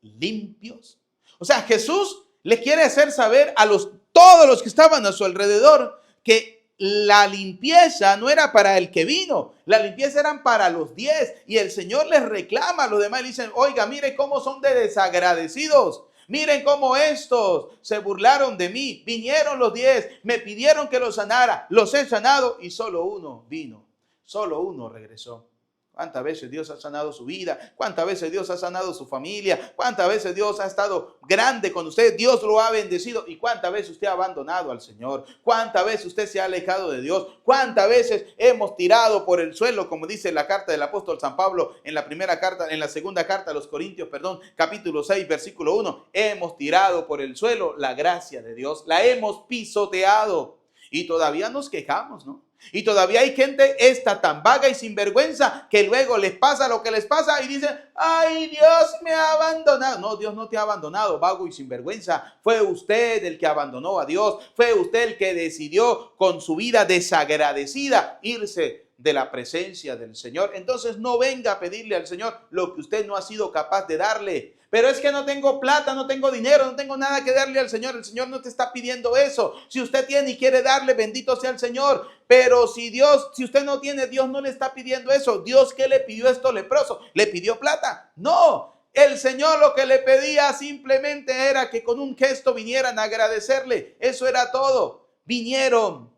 limpios? O sea, Jesús le quiere hacer saber a todos los que estaban a su alrededor que la limpieza no era para el que vino, la limpieza eran para los 10. Y el Señor les reclama a los demás y le dicen, oiga, mire cómo son de desagradecidos. Miren cómo estos se burlaron de mí. Vinieron los 10, me pidieron que los sanara, los he sanado y solo uno vino, solo uno regresó. ¿Cuántas veces Dios ha sanado su vida? ¿Cuántas veces Dios ha sanado su familia? ¿Cuántas veces Dios ha estado grande con usted? Dios lo ha bendecido. ¿Y cuántas veces usted ha abandonado al Señor? ¿Cuántas veces usted se ha alejado de Dios? ¿Cuántas veces hemos tirado por el suelo, como dice la carta del apóstol San Pablo en la segunda carta a los Corintios, capítulo 6, versículo 1? Hemos tirado por el suelo la gracia de Dios, la hemos pisoteado y todavía nos quejamos, ¿no? Y todavía hay gente esta tan vaga y sinvergüenza que luego les pasa lo que les pasa y dicen, ay, Dios me ha abandonado. No, Dios no te ha abandonado, vago y sinvergüenza. Fue usted el que abandonó a Dios. Fue usted el que decidió con su vida desagradecida irse de la presencia del Señor. Entonces no venga a pedirle al Señor lo que usted no ha sido capaz de darle. Pero es que no tengo plata, no tengo dinero, no tengo nada que darle al Señor. El Señor no te está pidiendo eso. Si usted tiene y quiere darle, bendito sea el Señor. Pero si usted no tiene, Dios no le está pidiendo eso. Dios, ¿qué le pidió a estos leprosos? ¿Le pidió plata? No. El Señor lo que le pedía simplemente era que con un gesto vinieran a agradecerle. Eso era todo. Vinieron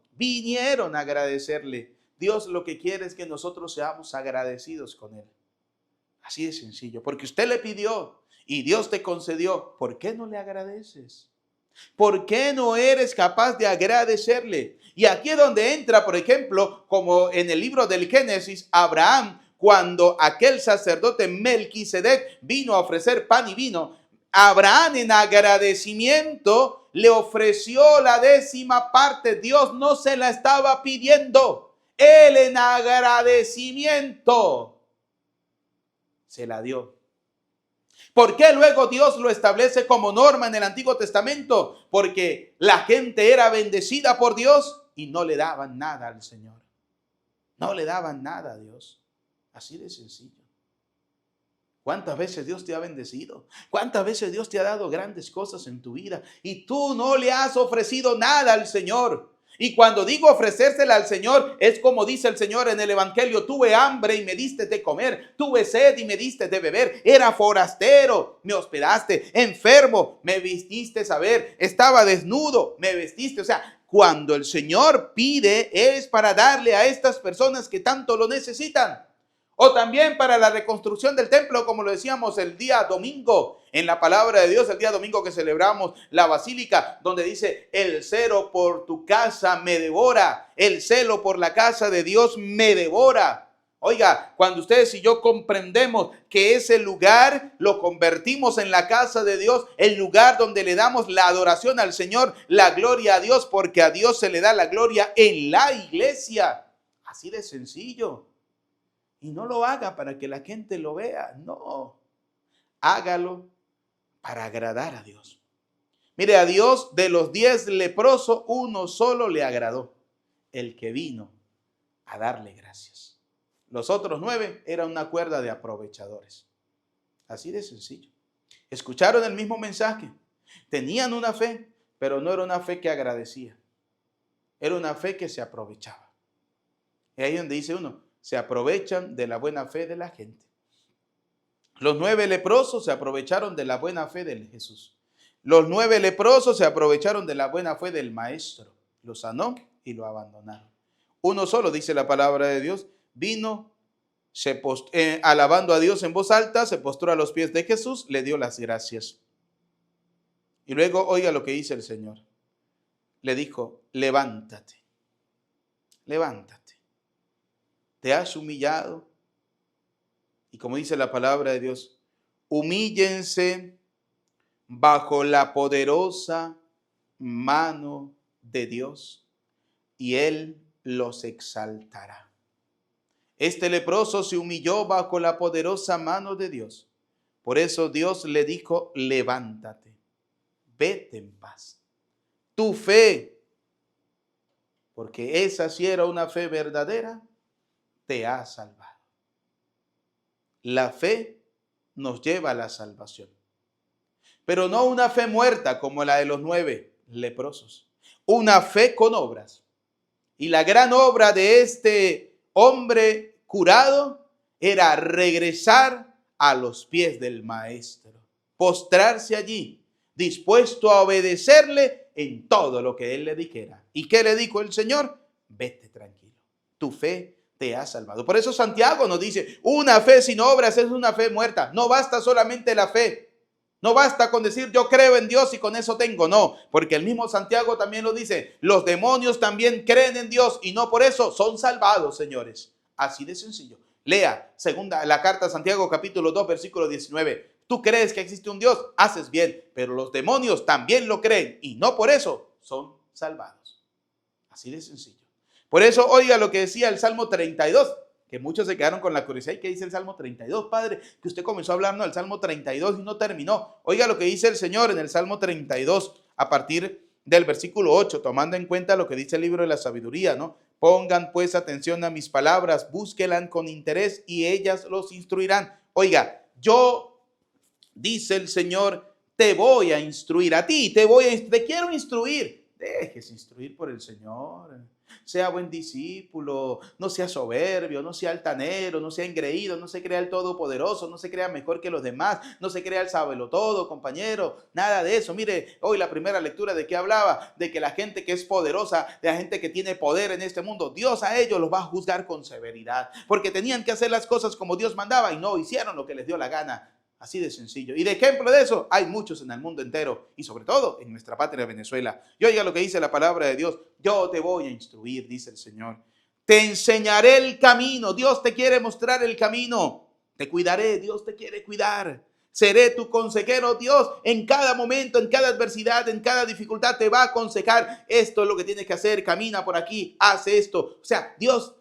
a agradecerle. Dios lo que quiere es que nosotros seamos agradecidos con Él. Así de sencillo. Porque usted le pidió y Dios te concedió. ¿Por qué no le agradeces? ¿Por qué no eres capaz de agradecerle? Y aquí es donde entra, por ejemplo, como en el libro del Génesis, Abraham, cuando aquel sacerdote Melquisedec vino a ofrecer pan y vino, Abraham en agradecimiento le ofreció la 10ª parte. Dios no se la estaba pidiendo. Él en agradecimiento se la dio. ¿Por qué luego Dios lo establece como norma en el Antiguo Testamento? Porque la gente era bendecida por Dios y no le daban nada al Señor. No le daban nada a Dios. Así de sencillo. ¿Cuántas veces Dios te ha bendecido? ¿Cuántas veces Dios te ha dado grandes cosas en tu vida? Y tú no le has ofrecido nada al Señor. Y cuando digo ofrecérsela al Señor, es como dice el Señor en el Evangelio: tuve hambre y me diste de comer, tuve sed y me diste de beber, era forastero, me hospedaste, enfermo, me vististe a ver, estaba desnudo, me vestiste. O sea, cuando el Señor pide es para darle a estas personas que tanto lo necesitan. O también para la reconstrucción del templo, como lo decíamos el día domingo, en la palabra de Dios, el día domingo que celebramos la basílica, donde dice, el celo por tu casa me devora, el celo por la casa de Dios me devora. Oiga, cuando ustedes y yo comprendemos que ese lugar lo convertimos en la casa de Dios, el lugar donde le damos la adoración al Señor, la gloria a Dios, porque a Dios se le da la gloria en la iglesia. Así de sencillo. Y no lo haga para que la gente lo vea, no. Hágalo para agradar a Dios. Mire, a Dios de los 10 leprosos, uno solo le agradó, el que vino a darle gracias. Los otros 9 eran una cuerda de aprovechadores. Así de sencillo. Escucharon el mismo mensaje, tenían una fe, pero no era una fe que agradecía. Era una fe que se aprovechaba. Y ahí donde dice uno, se aprovechan de la buena fe de la gente. Los 9 leprosos se aprovecharon de la buena fe de Jesús. Los 9 leprosos se aprovecharon de la buena fe del maestro. Lo sanó y lo abandonaron. Uno solo, dice la palabra de Dios, vino, alabando a Dios en voz alta, se postró a los pies de Jesús, le dio las gracias. Y luego oiga lo que dice el Señor. Le dijo, levántate, levántate. Te has humillado. Y como dice la palabra de Dios, humíllense bajo la poderosa mano de Dios y Él los exaltará. Este leproso se humilló bajo la poderosa mano de Dios. Por eso Dios le dijo, levántate, vete en paz. Tu fe, porque esa sí era una fe verdadera, te ha salvado. La fe nos lleva a la salvación. Pero no una fe muerta como la de los 9 leprosos. Una fe con obras. Y la gran obra de este hombre curado era regresar a los pies del maestro. Postrarse allí, dispuesto a obedecerle en todo lo que él le dijera. ¿Y qué le dijo el Señor? Vete tranquilo. Tu fe te ha salvado. Por eso Santiago nos dice, una fe sin obras es una fe muerta. No basta solamente la fe. No basta con decir yo creo en Dios y con eso tengo. No, porque el mismo Santiago también lo dice. Los demonios también creen en Dios y no por eso son salvados, señores. Así de sencillo. Lea la carta a Santiago capítulo 2 versículo 19. Tú crees que existe un Dios, haces bien, pero los demonios también lo creen y no por eso son salvados. Así de sencillo. Por eso oiga lo que decía el Salmo 32, que muchos se quedaron con la curiosidad. ¿Y qué dice el Salmo 32, padre? Que usted comenzó a hablarnos del Salmo 32 y no terminó. Oiga lo que dice el Señor en el Salmo 32 a partir del versículo 8, tomando en cuenta lo que dice el libro de la sabiduría, ¿no? Pongan pues atención a mis palabras, búsquelas con interés y ellas los instruirán. Oiga, yo, dice el Señor, te voy a instruir a ti, te quiero instruir. Déjese instruir por el Señor. Sea buen discípulo, no sea soberbio, no sea altanero, no sea engreído, no se crea el todopoderoso, no se crea mejor que los demás, no se crea el sabelotodo, compañero, nada de eso. Mire, hoy la primera lectura de qué hablaba, de que la gente que es poderosa, de la gente que tiene poder en este mundo, Dios a ellos los va a juzgar con severidad, porque tenían que hacer las cosas como Dios mandaba y no hicieron lo que les dio la gana. Así de sencillo. Y de ejemplo de eso hay muchos en el mundo entero y sobre todo en nuestra patria Venezuela. Y oiga lo que dice la palabra de Dios. Yo te voy a instruir, dice el Señor. Te enseñaré el camino. Dios te quiere mostrar el camino. Te cuidaré. Dios te quiere cuidar. Seré tu consejero. Dios en cada momento, en cada adversidad, en cada dificultad te va a aconsejar. Esto es lo que tienes que hacer. Camina por aquí. Haz esto. O sea, Dios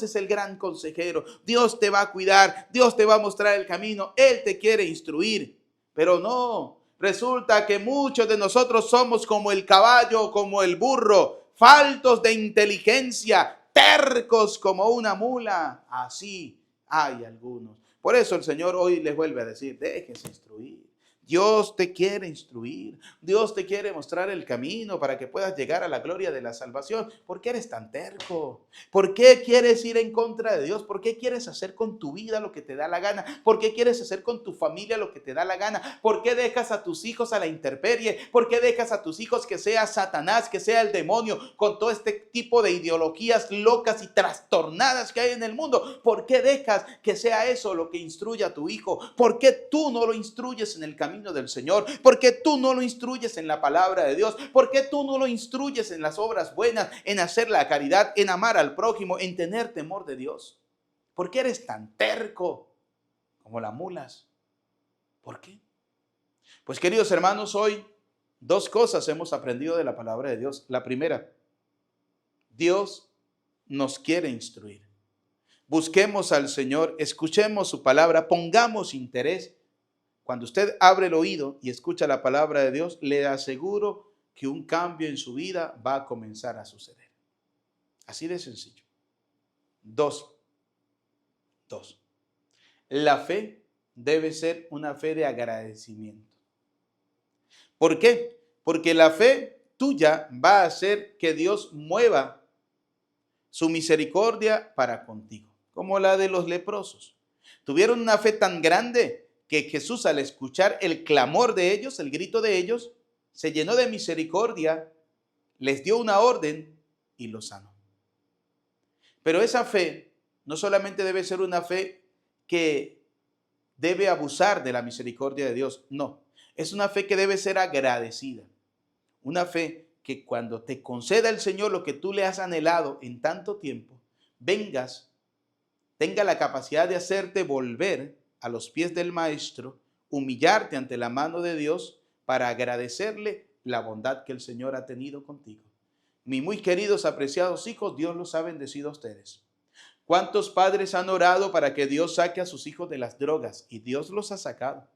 es el gran consejero. Dios te va a cuidar. Dios te va a mostrar el camino. Él te quiere instruir. Pero no, resulta que muchos de nosotros somos como el caballo, como el burro, faltos de inteligencia, tercos como una mula. Así hay algunos. Por eso el Señor hoy les vuelve a decir, déjense instruir. Dios te quiere instruir. Dios te quiere mostrar el camino para que puedas llegar a la gloria de la salvación. ¿Por qué eres tan terco? ¿Por qué quieres ir en contra de Dios? ¿Por qué quieres hacer con tu vida lo que te da la gana? ¿Por qué quieres hacer con tu familia lo que te da la gana? ¿Por qué dejas a tus hijos a la intemperie? ¿Por qué dejas a tus hijos que sea Satanás, que sea el demonio, con todo este tipo de ideologías locas y trastornadas que hay en el mundo? ¿Por qué dejas que sea eso lo que instruya a tu hijo? ¿Por qué tú no lo instruyes en el camino del Señor? ¿Por qué tú no lo instruyes en la palabra de Dios? ¿Por qué tú no lo instruyes en las obras buenas, en hacer la caridad, en amar al prójimo, en tener temor de Dios? ¿Por qué eres tan terco como las mulas? ¿Por qué? Pues queridos hermanos, hoy dos cosas hemos aprendido de la palabra de Dios. La primera, Dios nos quiere instruir. Busquemos al Señor, escuchemos su palabra, pongamos interés. Cuando usted abre el oído y escucha la palabra de Dios, le aseguro que un cambio en su vida va a comenzar a suceder. Así de sencillo. Dos. La fe debe ser una fe de agradecimiento. ¿Por qué? Porque la fe tuya va a hacer que Dios mueva su misericordia para contigo, como la de los leprosos. Tuvieron una fe tan grande que Jesús, al escuchar el clamor de ellos, el grito de ellos, se llenó de misericordia, les dio una orden y los sanó. Pero esa fe no solamente debe ser una fe que debe abusar de la misericordia de Dios, no, es una fe que debe ser agradecida, una fe que cuando te conceda el Señor lo que tú le has anhelado en tanto tiempo, vengas, tenga la capacidad de hacerte volver a los pies del Maestro, humillarte ante la mano de Dios para agradecerle la bondad que el Señor ha tenido contigo. Mis muy queridos, apreciados hijos, Dios los ha bendecido a ustedes. ¿Cuántos padres han orado para que Dios saque a sus hijos de las drogas? Y Dios los ha sacado.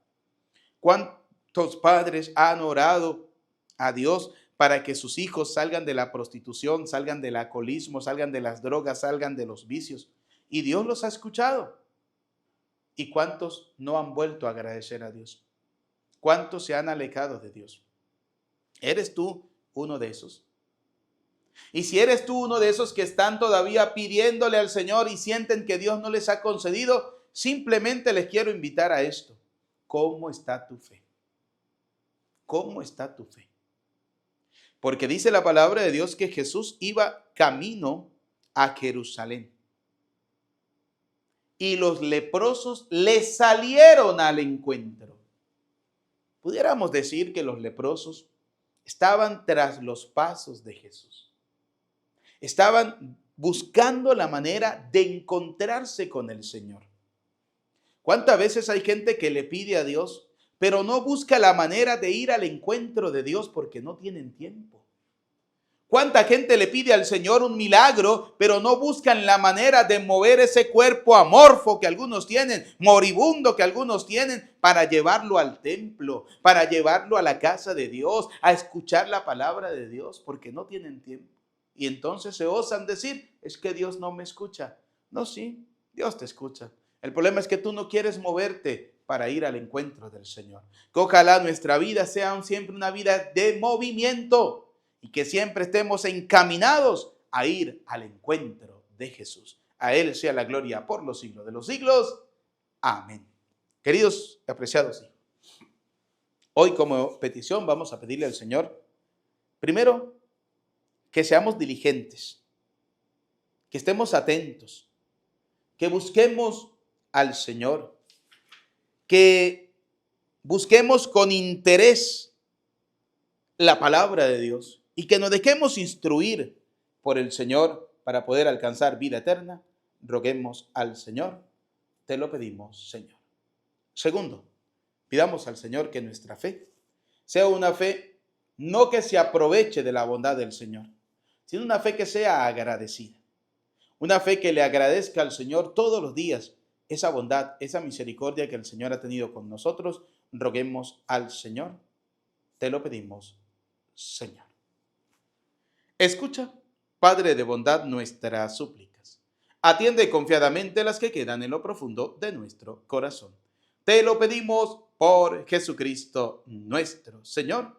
¿Cuántos padres han orado a Dios para que sus hijos salgan de la prostitución, salgan del alcoholismo, salgan de las drogas, salgan de los vicios? Y Dios los ha escuchado. ¿Y cuántos no han vuelto a agradecer a Dios? ¿Cuántos se han alejado de Dios? ¿Eres tú uno de esos? Y si eres tú uno de esos que están todavía pidiéndole al Señor y sienten que Dios no les ha concedido, simplemente les quiero invitar a esto. ¿Cómo está tu fe? ¿Cómo está tu fe? Porque dice la palabra de Dios que Jesús iba camino a Jerusalén. Y los leprosos le salieron al encuentro. Pudiéramos decir que los leprosos estaban tras los pasos de Jesús. Estaban buscando la manera de encontrarse con el Señor. ¿Cuántas veces hay gente que le pide a Dios, pero no busca la manera de ir al encuentro de Dios porque no tienen tiempo? ¿Cuánta gente le pide al Señor un milagro, pero no buscan la manera de mover ese cuerpo amorfo que algunos tienen, moribundo que algunos tienen, para llevarlo al templo, para llevarlo a la casa de Dios, a escuchar la palabra de Dios, porque no tienen tiempo? Y entonces se osan decir, es que Dios no me escucha. No, sí, Dios te escucha. El problema es que tú no quieres moverte para ir al encuentro del Señor. Que ojalá nuestra vida sea siempre una vida de movimiento y que siempre estemos encaminados a ir al encuentro de Jesús. A Él sea la gloria por los siglos de los siglos. Amén. Queridos y apreciados hijos, hoy como petición vamos a pedirle al Señor, primero, que seamos diligentes, que estemos atentos, que busquemos al Señor, que busquemos con interés la palabra de Dios y que nos dejemos instruir por el Señor para poder alcanzar vida eterna. Roguemos al Señor, te lo pedimos, Señor. Segundo, pidamos al Señor que nuestra fe sea una fe no que se aproveche de la bondad del Señor, sino una fe que sea agradecida. Una fe que le agradezca al Señor todos los días esa bondad, esa misericordia que el Señor ha tenido con nosotros. Roguemos al Señor. Te lo pedimos, Señor. Escucha, Padre de bondad, nuestras súplicas. Atiende confiadamente las que quedan en lo profundo de nuestro corazón. Te lo pedimos por Jesucristo nuestro Señor.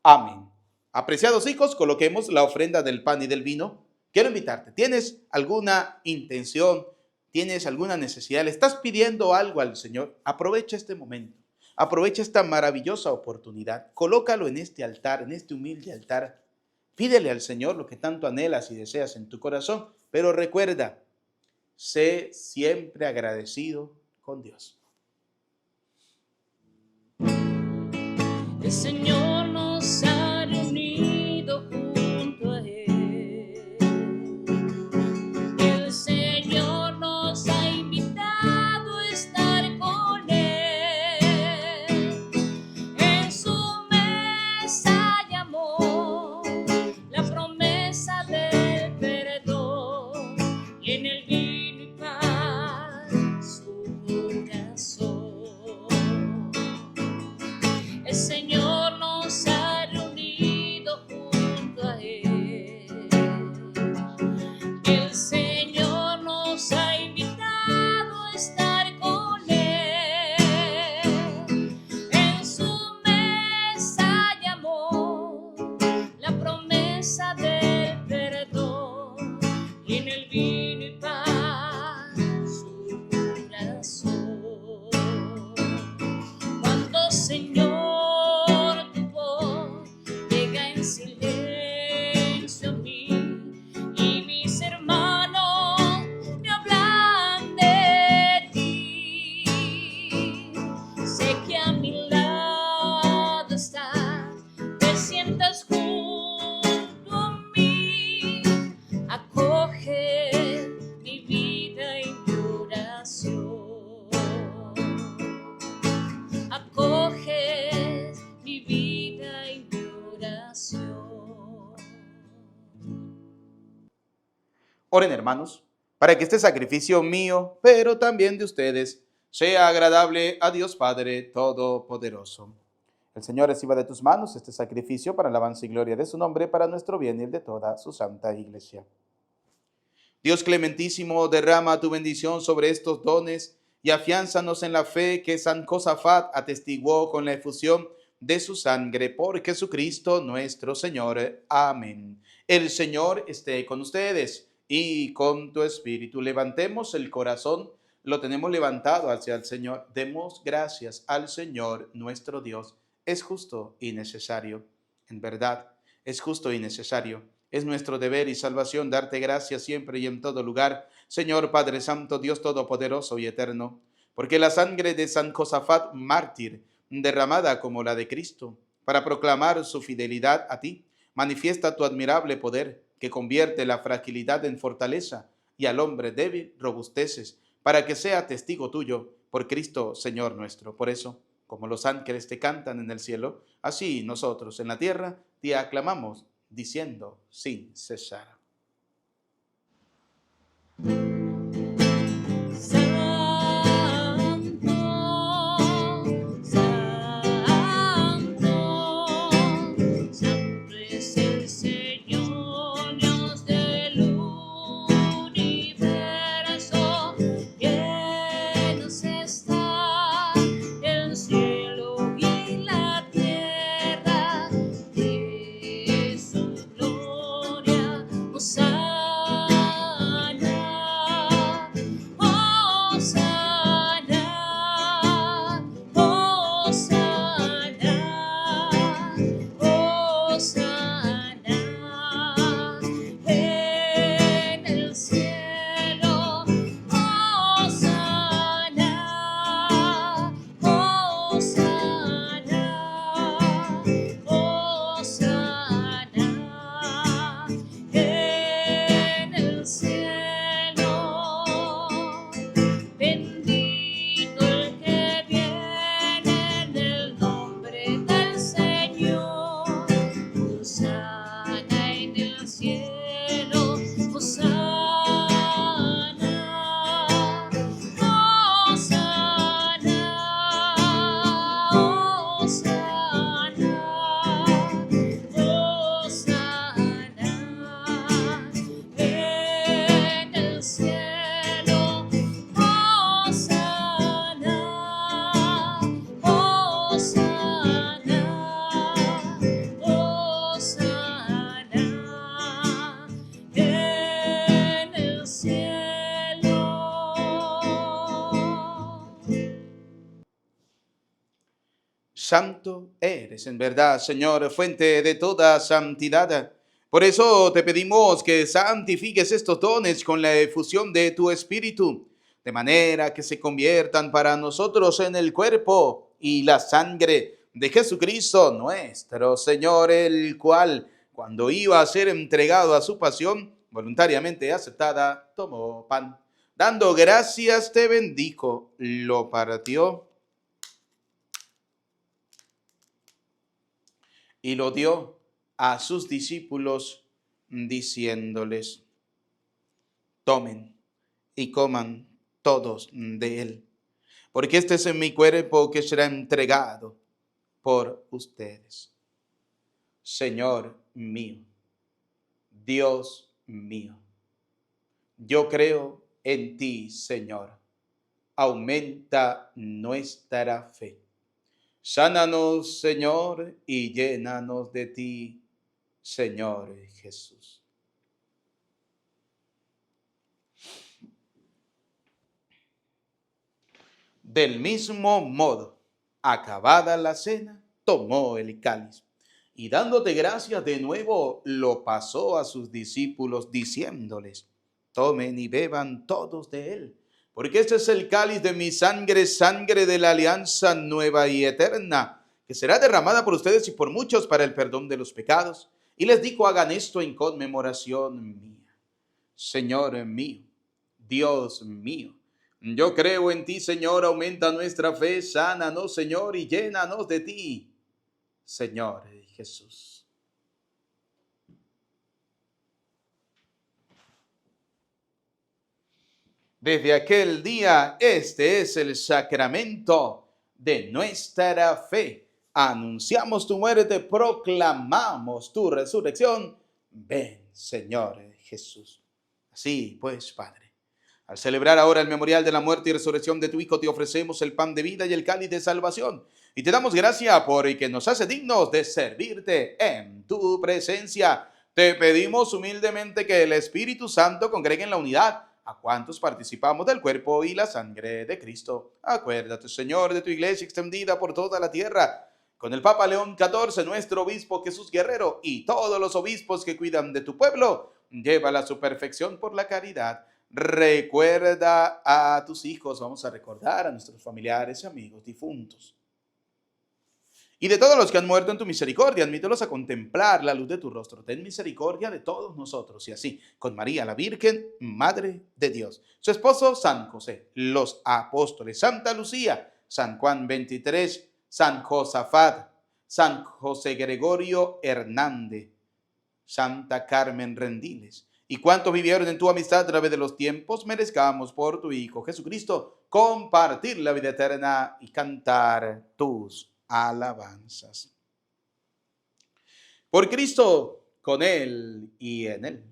Amén. Apreciados hijos, coloquemos la ofrenda del pan y del vino. Quiero invitarte. ¿Tienes alguna intención? ¿Tienes alguna necesidad? ¿Le estás pidiendo algo al Señor? Aprovecha este momento. Aprovecha esta maravillosa oportunidad. Colócalo en este altar, en este humilde altar. Pídele al Señor lo que tanto anhelas y deseas en tu corazón. Pero recuerda, sé siempre agradecido con Dios. El Señor nos ha reunido junto a Él. El Señor nos ha invitado a estar con Él. En su mesa y amor, la promesa del perdón, y en el vino y paz su corazón. El Señor nos ha reunido junto a Él. El Señor nos ha invitado a estar con Él. En su mesa y amor, la promesa del perdón, y en el vino y paz su corazón. Cuando, Señor, Oren, hermanos, para que este sacrificio mío, pero también de ustedes, sea agradable a Dios Padre Todopoderoso. El Señor reciba de tus manos este sacrificio para alabanza y gloria de su nombre, para nuestro bien y el de toda su santa iglesia. Dios clementísimo, derrama tu bendición sobre estos dones y afiánzanos en la fe que San Josafat atestiguó con la efusión de su sangre por Jesucristo nuestro Señor. Amén. El Señor esté con ustedes y con tu espíritu. Levantemos el corazón, lo tenemos levantado hacia el Señor. Demos gracias al Señor nuestro Dios. Es justo y necesario. En verdad, es justo y necesario. Es nuestro deber y salvación darte gracias siempre y en todo lugar, Señor Padre Santo, Dios Todopoderoso y Eterno, porque la sangre de San Josafat, mártir, derramada como la de Cristo, para proclamar su fidelidad a ti, manifiesta tu admirable poder, que convierte la fragilidad en fortaleza y al hombre débil robusteces, para que sea testigo tuyo por Cristo Señor nuestro. Por eso, como los ángeles te cantan en el cielo, así nosotros en la tierra te aclamamos, diciendo sin cesar. Santo eres en verdad, Señor, fuente de toda santidad. Por eso te pedimos que santifiques estos dones con la efusión de tu Espíritu, de manera que se conviertan para nosotros en el cuerpo y la sangre de Jesucristo nuestro Señor, el cual, cuando iba a ser entregado a su pasión, voluntariamente aceptada, tomó pan. Dando gracias, te bendijo, lo partió y lo dio a sus discípulos, diciéndoles: tomen y coman todos de él, porque este es mi cuerpo que será entregado por ustedes. Señor mío, Dios mío, yo creo en ti, Señor. Aumenta nuestra fe. Sánanos, Señor, y llénanos de ti, Señor Jesús. Del mismo modo, acabada la cena, tomó el cáliz y dándote gracias de nuevo, lo pasó a sus discípulos, diciéndoles: tomen y beban todos de él, porque este es el cáliz de mi sangre, sangre de la alianza nueva y eterna, que será derramada por ustedes y por muchos para el perdón de los pecados. Y les dijo: hagan esto en conmemoración mía. Señor mío, Dios mío, yo creo en ti, Señor, aumenta nuestra fe, sánanos, Señor, y llénanos de ti, Señor Jesús. Desde aquel día, este es el sacramento de nuestra fe. Anunciamos tu muerte, proclamamos tu resurrección. Ven, Señor Jesús. Así pues, Padre, al celebrar ahora el memorial de la muerte y resurrección de tu Hijo, te ofrecemos el pan de vida y el cáliz de salvación. Y te damos gracias por el que nos hace dignos de servirte en tu presencia. Te pedimos humildemente que el Espíritu Santo congregue en la unidad a cuantos participamos del cuerpo y la sangre de Cristo. Acuérdate, Señor, de tu iglesia extendida por toda la tierra, con el Papa León XIV, nuestro obispo Jesús Guerrero, y todos los obispos que cuidan de tu pueblo. Llévala a su perfección por la caridad. Recuerda a tus hijos, vamos a recordar a nuestros familiares y amigos difuntos. Y de todos los que han muerto en tu misericordia, admítelos a contemplar la luz de tu rostro. Ten misericordia de todos nosotros. Y así, con María la Virgen, Madre de Dios, su esposo San José, los apóstoles, Santa Lucía, San Juan 23, San Josafat, San José Gregorio Hernández, Santa Carmen Rendiles, y cuantos vivieron en tu amistad a través de los tiempos, merezcamos por tu Hijo Jesucristo compartir la vida eterna y cantar tus alabanzas. Por Cristo, con Él y en Él.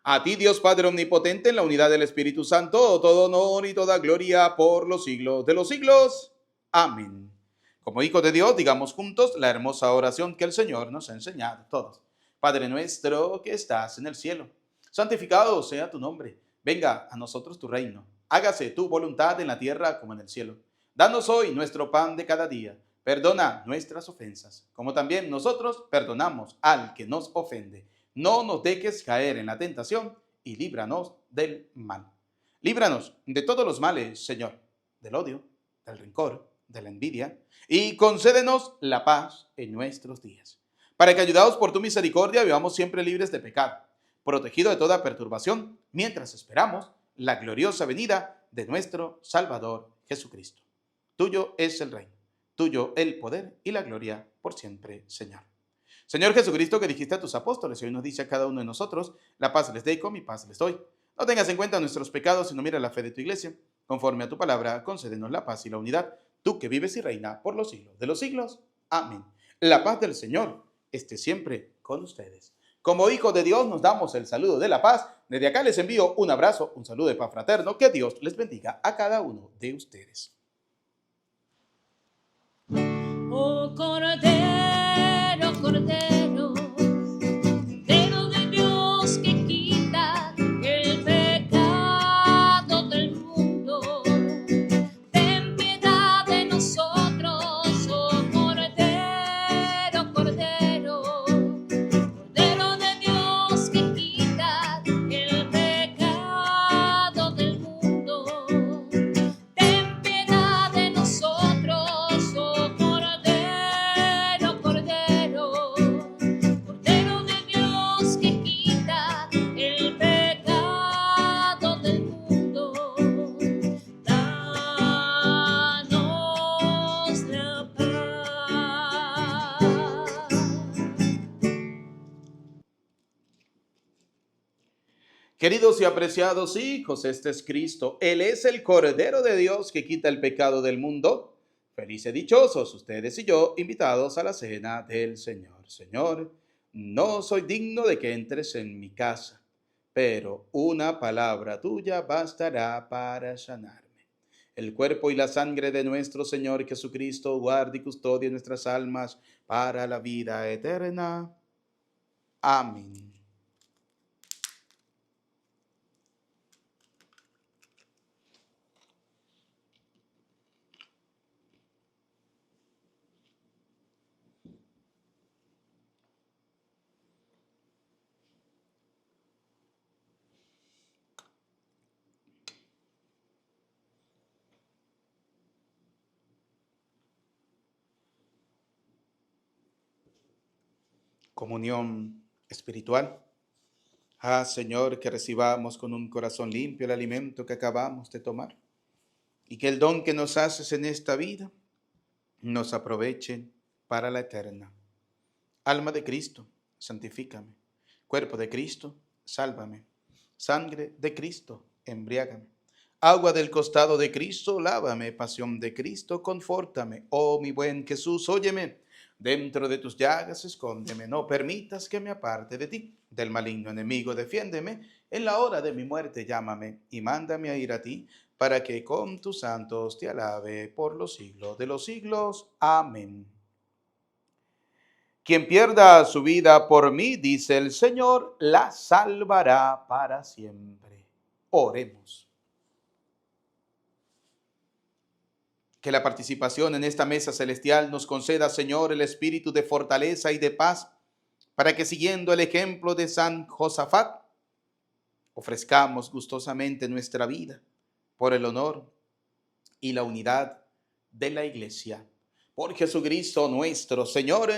A ti, Dios Padre Omnipotente, en la unidad del Espíritu Santo, todo honor y toda gloria por los siglos de los siglos. Amén. Como hijos de Dios, digamos juntos la hermosa oración que el Señor nos ha enseñado todos. Padre nuestro que estás en el cielo, santificado sea tu nombre. Venga a nosotros tu reino. Hágase tu voluntad en la tierra como en el cielo. Danos hoy nuestro pan de cada día. Perdona nuestras ofensas, como también nosotros perdonamos al que nos ofende. No nos dejes caer en la tentación y líbranos del mal. Líbranos de todos los males, Señor, del odio, del rencor, de la envidia, y concédenos la paz en nuestros días, para que, ayudados por tu misericordia, vivamos siempre libres de pecado, protegidos de toda perturbación, mientras esperamos la gloriosa venida de nuestro Salvador Jesucristo. Tuyo es el reino, tuyo el poder y la gloria por siempre, Señor. Señor Jesucristo, que dijiste a tus apóstoles, y hoy nos dice a cada uno de nosotros: la paz les dejo, mi paz les doy. No tengas en cuenta nuestros pecados, sino mira la fe de tu iglesia. Conforme a tu palabra, concédenos la paz y la unidad, tú que vives y reinas por los siglos de los siglos. Amén. La paz del Señor esté siempre con ustedes. Como hijos de Dios nos damos el saludo de la paz. Desde acá les envío un abrazo, un saludo de paz fraterno. Que Dios les bendiga a cada uno de ustedes. Oh Cordero, Cordero, Cordero de Dios que quita el pecado del mundo, ten piedad de nosotros, oh Cordero. Queridos y apreciados hijos, este es Cristo. Él es el Cordero de Dios que quita el pecado del mundo. Felices y dichosos ustedes y yo, invitados a la cena del Señor. Señor, no soy digno de que entres en mi casa, pero una palabra tuya bastará para sanarme. El cuerpo y la sangre de nuestro Señor Jesucristo guarde y custodie nuestras almas para la vida eterna. Amén. Comunión espiritual. Señor, que recibamos con un corazón limpio el alimento que acabamos de tomar y que el don que nos haces en esta vida nos aproveche para la eterna. Alma de Cristo, santifícame. Cuerpo de Cristo, sálvame. Sangre de Cristo, embriágame. Agua del costado de Cristo, lávame. Pasión de Cristo, confórtame. Oh, mi buen Jesús, óyeme. Dentro de tus llagas escóndeme, no permitas que me aparte de ti. Del maligno enemigo defiéndeme, en la hora de mi muerte llámame y mándame a ir a ti, para que con tus santos te alabe por los siglos de los siglos. Amén. Quien pierda su vida por mí, dice el Señor, la salvará para siempre. Oremos. Que la participación en esta mesa celestial nos conceda, Señor, el espíritu de fortaleza y de paz, para que siguiendo el ejemplo de San Josafat, ofrezcamos gustosamente nuestra vida por el honor y la unidad de la Iglesia. Por Jesucristo nuestro Señor.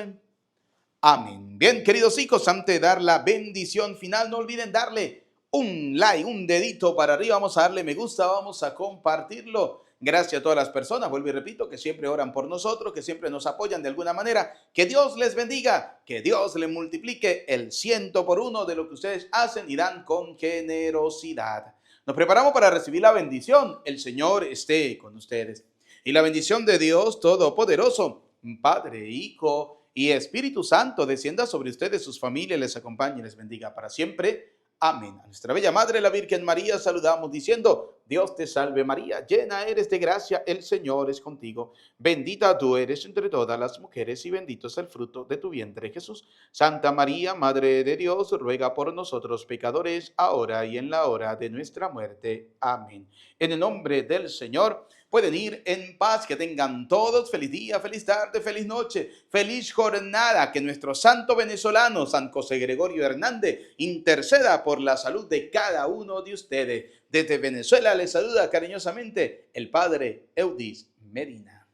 Amén. Bien, queridos hijos, antes de dar la bendición final, no olviden darle un like, un dedito para arriba, vamos a darle me gusta, vamos a compartirlo. Gracias a todas las personas, vuelvo y repito, que siempre oran por nosotros, que siempre nos apoyan de alguna manera. Que Dios les bendiga, que Dios les multiplique el 100 por 1 de lo que ustedes hacen y dan con generosidad. Nos preparamos para recibir la bendición. El Señor esté con ustedes. Y la bendición de Dios Todopoderoso, Padre, Hijo y Espíritu Santo, descienda sobre ustedes, sus familias, les acompañe y les bendiga para siempre. Amén. A nuestra bella Madre, la Virgen María, saludamos diciendo: Dios te salve María, llena eres de gracia, el Señor es contigo. Bendita tú eres entre todas las mujeres y bendito es el fruto de tu vientre, Jesús. Santa María, Madre de Dios, ruega por nosotros pecadores, ahora y en la hora de nuestra muerte. Amén. En el nombre del Señor, pueden ir en paz, que tengan todos feliz día, feliz tarde, feliz noche, feliz jornada, que nuestro santo venezolano, San José Gregorio Hernández, interceda por la salud de cada uno de ustedes. Desde Venezuela les saluda cariñosamente el Padre Eudis Medina.